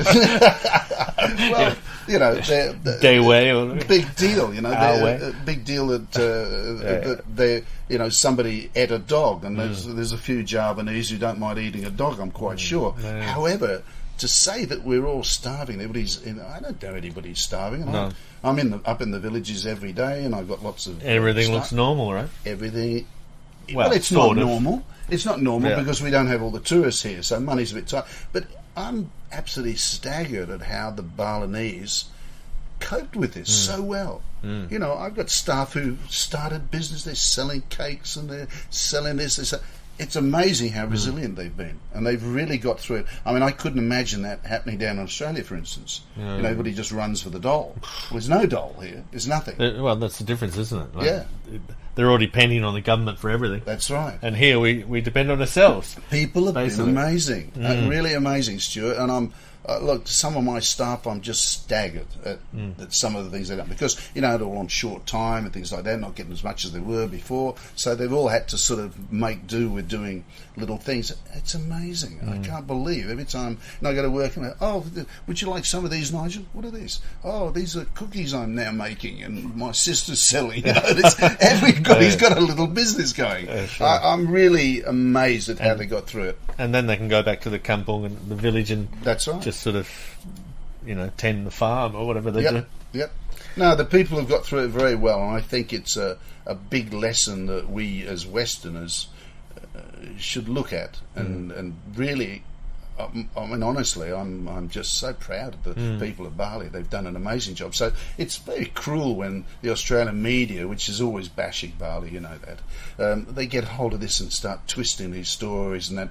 [SPEAKER 2] Well,
[SPEAKER 1] day way or
[SPEAKER 2] big deal. Big deal that they, somebody ate a dog, and there's a few Javanese who don't mind eating a dog. I'm quite sure. However, to say that we're all starving, I don't know anybody's starving. And I'm up in the villages every day, and I've got lots of
[SPEAKER 1] everything looks normal, right?
[SPEAKER 2] Everything. Well, it's not normal. It's not normal because we don't have all the tourists here, so money's a bit tight. But I'm absolutely staggered at how the Balinese coped with this so well. I've got staff who started business. They're selling cakes and they're selling this. It's amazing how resilient they've been, and they've really got through it. I mean, I couldn't imagine that happening down in Australia, for instance. Everybody just runs for the dole. Well, there's no dole here. There's nothing.
[SPEAKER 1] Well, that's the difference, isn't it? They're already depending on the government for everything.
[SPEAKER 2] That's right.
[SPEAKER 1] And here we depend on ourselves.
[SPEAKER 2] People have been amazing, really amazing, Stuart. And look, some of my staff, I'm just staggered at some of the things they've done, because they're all on short time and things like that, not getting as much as they were before, so they've all had to sort of make do with doing little things. It's amazing. I can't believe every time I go to work and would you like some of these, Nigel? What are these? Oh, these are cookies I'm now making and my sister's selling. Everybody's got a little business going. Sure. I'm really amazed at how they got through it.
[SPEAKER 1] And then they can go back to the kampong and the village and
[SPEAKER 2] that's right.
[SPEAKER 1] Just sort of, tend the farm or whatever they do.
[SPEAKER 2] Yep. No, the people have got through it very well, and I think it's a big lesson that we as Westerners should look at and really I mean, honestly, I'm just so proud of the people of Bali. They've done an amazing job. So it's very cruel when the Australian media, which is always bashing Bali, you know that, they get hold of this and start twisting these stories and that.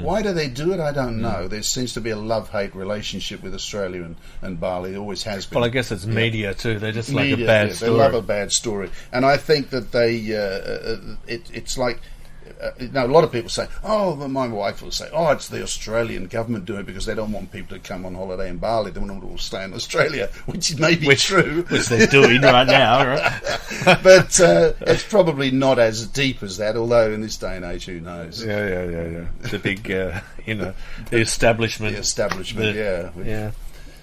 [SPEAKER 2] Why do they do it? I don't know. There seems to be a love-hate relationship with Australia and Bali. It always has been.
[SPEAKER 1] Well, I guess it's media too. They just like
[SPEAKER 2] Media,
[SPEAKER 1] a bad story.
[SPEAKER 2] They love a bad story, and I think that they it's like. A lot of people say, oh, my wife will say, oh, it's the Australian government doing it because they don't want people to come on holiday in Bali. They want them to all stay in Australia, which may be true.
[SPEAKER 1] Which they're doing right now, right?
[SPEAKER 2] But it's probably not as deep as that, although in this day and age, who knows?
[SPEAKER 1] Yeah. The big, the establishment.
[SPEAKER 2] The establishment,
[SPEAKER 1] yeah.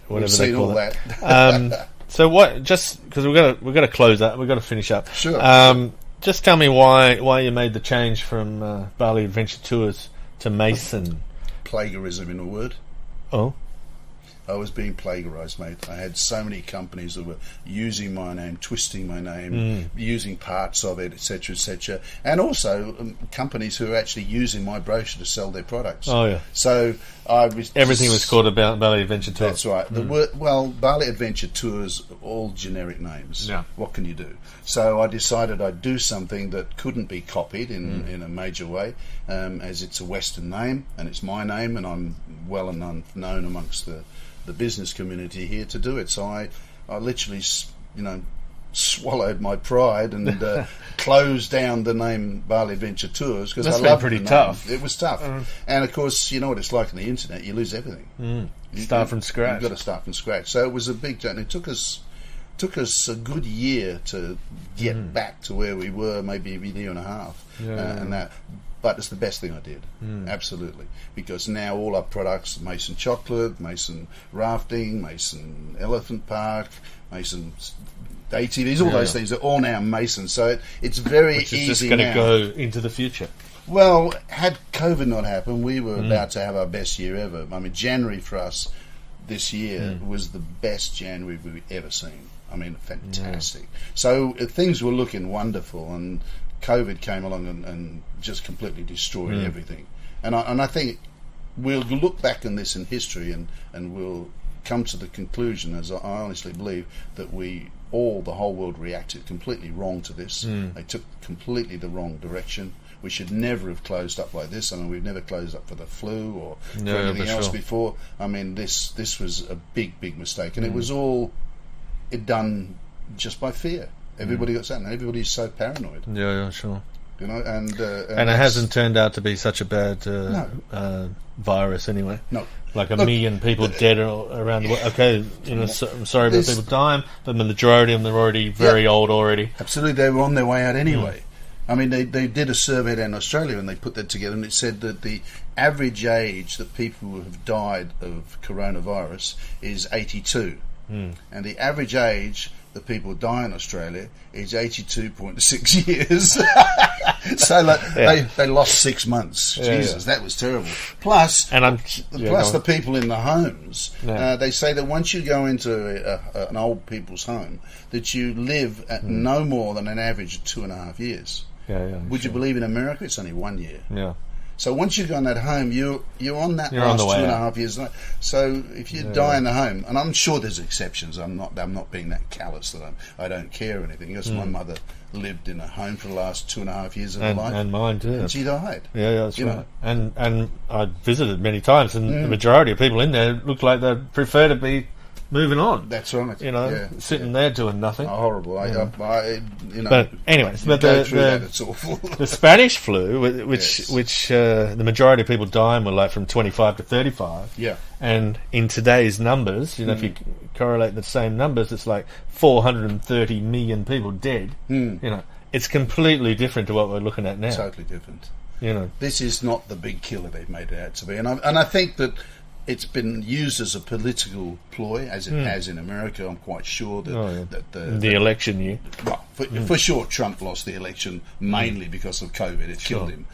[SPEAKER 2] We've seen all that.
[SPEAKER 1] So what, just because we've got to close up, we've got to finish up.
[SPEAKER 2] Sure.
[SPEAKER 1] Just tell me why you made the change from Bali Adventure Tours to Mason.
[SPEAKER 2] Plagiarism in a word.
[SPEAKER 1] Oh.
[SPEAKER 2] I was being plagiarised, mate. I had so many companies that were using my name, twisting my name, using parts of it, etc., etc., and also companies who are actually using my brochure to sell their products.
[SPEAKER 1] Oh yeah.
[SPEAKER 2] So
[SPEAKER 1] everything was called about Bali Adventure Tours.
[SPEAKER 2] That's right. The word, Bali Adventure Tours, all generic names.
[SPEAKER 1] Yeah.
[SPEAKER 2] What can you do? So I decided I'd do something that couldn't be copied in a major way, as it's a Western name and it's my name, and I'm well and known amongst the business community here to do it. So I literally, swallowed my pride and closed down the name Bali Adventure Tours because I loved
[SPEAKER 1] pretty
[SPEAKER 2] the name.
[SPEAKER 1] tough.
[SPEAKER 2] It was tough, and of course, you know what it's like on the internet. You lose everything.
[SPEAKER 1] Start from scratch.
[SPEAKER 2] You've got to start from scratch. So it was a big journey. It took us a good year to get back to where we were, maybe a year and a half, and that. But it's the best thing I did, absolutely, because now all our products, Mason Chocolate, Mason Rafting, Mason Elephant Park, Mason ATVs, all those things are all now Mason. So it's very
[SPEAKER 1] Which is
[SPEAKER 2] easy
[SPEAKER 1] just going to
[SPEAKER 2] now.
[SPEAKER 1] go into the future.
[SPEAKER 2] Well, had COVID not happened, we were about to have our best year ever. I mean, January for us this year was the best January we've ever seen. I mean, fantastic. So things were looking wonderful, and COVID came along and just completely destroyed everything. And I think we'll look back on this in history and we'll come to the conclusion, as I honestly believe, that the whole world reacted completely wrong to this. They took completely the wrong direction. We should never have closed up like this. I mean, we've never closed up for the flu or for anything else before. I mean, this was a big mistake, and it was all done just by fear. Everybody got something. Everybody's so paranoid.
[SPEAKER 1] Yeah, sure.
[SPEAKER 2] You know, and
[SPEAKER 1] it hasn't turned out to be such a bad virus anyway.
[SPEAKER 2] No.
[SPEAKER 1] Like a million people dead around the world. Okay, I'm sorry about people dying, but the majority of them are already very old already.
[SPEAKER 2] Absolutely, they were on their way out anyway. I mean, they did a survey down in Australia and they put that together, and it said that the average age that people who have died of coronavirus is 82. And the average age that people die in Australia is 82.6 years. So they lost 6 months. Jesus, that was terrible. Plus the people in the homes, they say that once you go into an old people's home, that you live at no more than an average of 2.5 years. Would you believe in America it's only 1 year?
[SPEAKER 1] Yeah.
[SPEAKER 2] So once you go in that home, you're on that
[SPEAKER 1] You're on
[SPEAKER 2] last
[SPEAKER 1] the way
[SPEAKER 2] 2.5 years. So if you die in the home, and I'm sure there's exceptions. I'm not being that callous that I don't care or anything. Because my mother lived in a home for the last 2.5 years of her life,
[SPEAKER 1] and mine too.
[SPEAKER 2] And she died.
[SPEAKER 1] Yeah, that's right. And I visited many times, and the majority of people in there looked like they prefer to be moving on.
[SPEAKER 2] That's right.
[SPEAKER 1] Sitting there doing nothing.
[SPEAKER 2] Oh, horrible.
[SPEAKER 1] But anyways,
[SPEAKER 2] it's awful.
[SPEAKER 1] The Spanish flu, which the majority of people dying were like from 25 to 35.
[SPEAKER 2] Yeah.
[SPEAKER 1] And in today's numbers, if you correlate the same numbers, it's like 430 million people dead. It's completely different to what we're looking at now.
[SPEAKER 2] Totally different.
[SPEAKER 1] This
[SPEAKER 2] is not the big killer they've made it out to be, and I think that it's been used as a political ploy, as it has in America. I'm quite sure that
[SPEAKER 1] the election year.
[SPEAKER 2] Well, for sure, Trump lost the election mainly because of COVID. It killed him.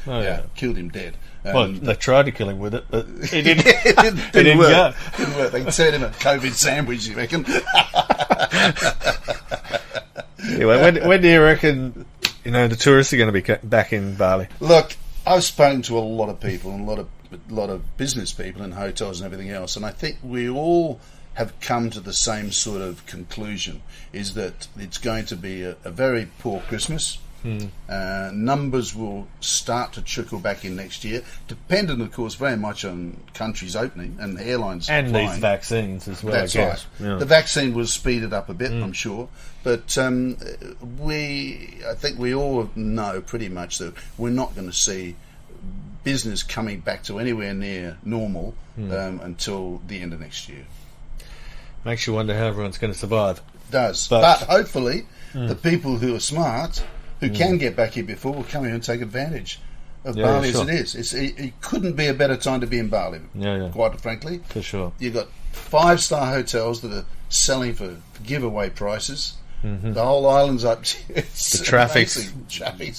[SPEAKER 2] Killed him dead.
[SPEAKER 1] Well, they tried to kill him with it, but it didn't.
[SPEAKER 2] it didn't work. Didn't work. They turned him a COVID sandwich, you reckon?
[SPEAKER 1] Anyway, when do you reckon the tourists are going to be back in Bali?
[SPEAKER 2] Look, I've spoken to a lot of people, and a lot of but a lot of business people in hotels and everything else. And I think we all have come to the same sort of conclusion, is that it's going to be a very poor Christmas. Numbers will start to trickle back in next year, dependent, of course, very much on countries opening and airlines
[SPEAKER 1] and
[SPEAKER 2] flying.
[SPEAKER 1] These vaccines as well.
[SPEAKER 2] That's
[SPEAKER 1] I guess.
[SPEAKER 2] right.
[SPEAKER 1] Yeah.
[SPEAKER 2] The vaccine will speed it up a bit, I'm sure. But I think we all know pretty much that we're not going to see business coming back to anywhere near normal until the end of next year.
[SPEAKER 1] Makes you wonder how everyone's going to survive.
[SPEAKER 2] Does. But hopefully the people who are smart, who can get back here before, will come here and take advantage of Bali as it is. It couldn't be a better time to be in Bali, quite frankly.
[SPEAKER 1] For sure.
[SPEAKER 2] You've got 5-star hotels that are selling for giveaway prices. The whole island's up. It's
[SPEAKER 1] the traffic's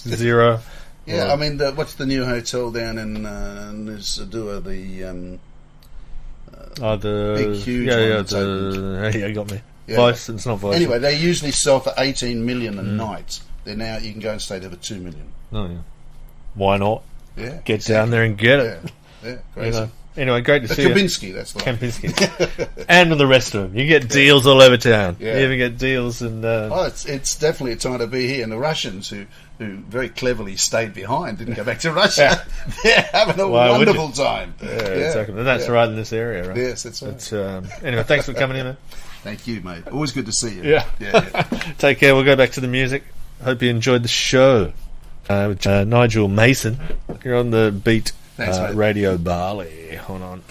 [SPEAKER 1] zero.
[SPEAKER 2] Yeah, I mean, what's the new hotel down in Nizadua? The big, huge one.
[SPEAKER 1] You got me.
[SPEAKER 2] Yeah.
[SPEAKER 1] Vice, it's not Vice.
[SPEAKER 2] Anyway, they usually sell for 18 million a night. They're now, you can go and stay there for 2 million.
[SPEAKER 1] Oh, yeah. Why not?
[SPEAKER 2] Yeah.
[SPEAKER 1] Get down there and get it.
[SPEAKER 2] Yeah, crazy.
[SPEAKER 1] Anyway, great to see you.
[SPEAKER 2] Kempinski, that's the one.
[SPEAKER 1] Kempinski. And the rest of them. You get deals all over town.
[SPEAKER 2] Yeah.
[SPEAKER 1] You even get deals and...
[SPEAKER 2] it's definitely a time to be here. And the Russians, who very cleverly stayed behind, didn't go back to Russia. They're having a wonderful time.
[SPEAKER 1] Yeah, exactly. And that's right in this area, right?
[SPEAKER 2] Yes, that's right.
[SPEAKER 1] Anyway, thanks for coming in, man.
[SPEAKER 2] Thank you, mate. Always good to see you.
[SPEAKER 1] Yeah. Take care. We'll go back to the music. Hope you enjoyed the show. With Nigel Mason. You're on the Beat
[SPEAKER 2] Thanks,
[SPEAKER 1] Radio Bali. Hold on.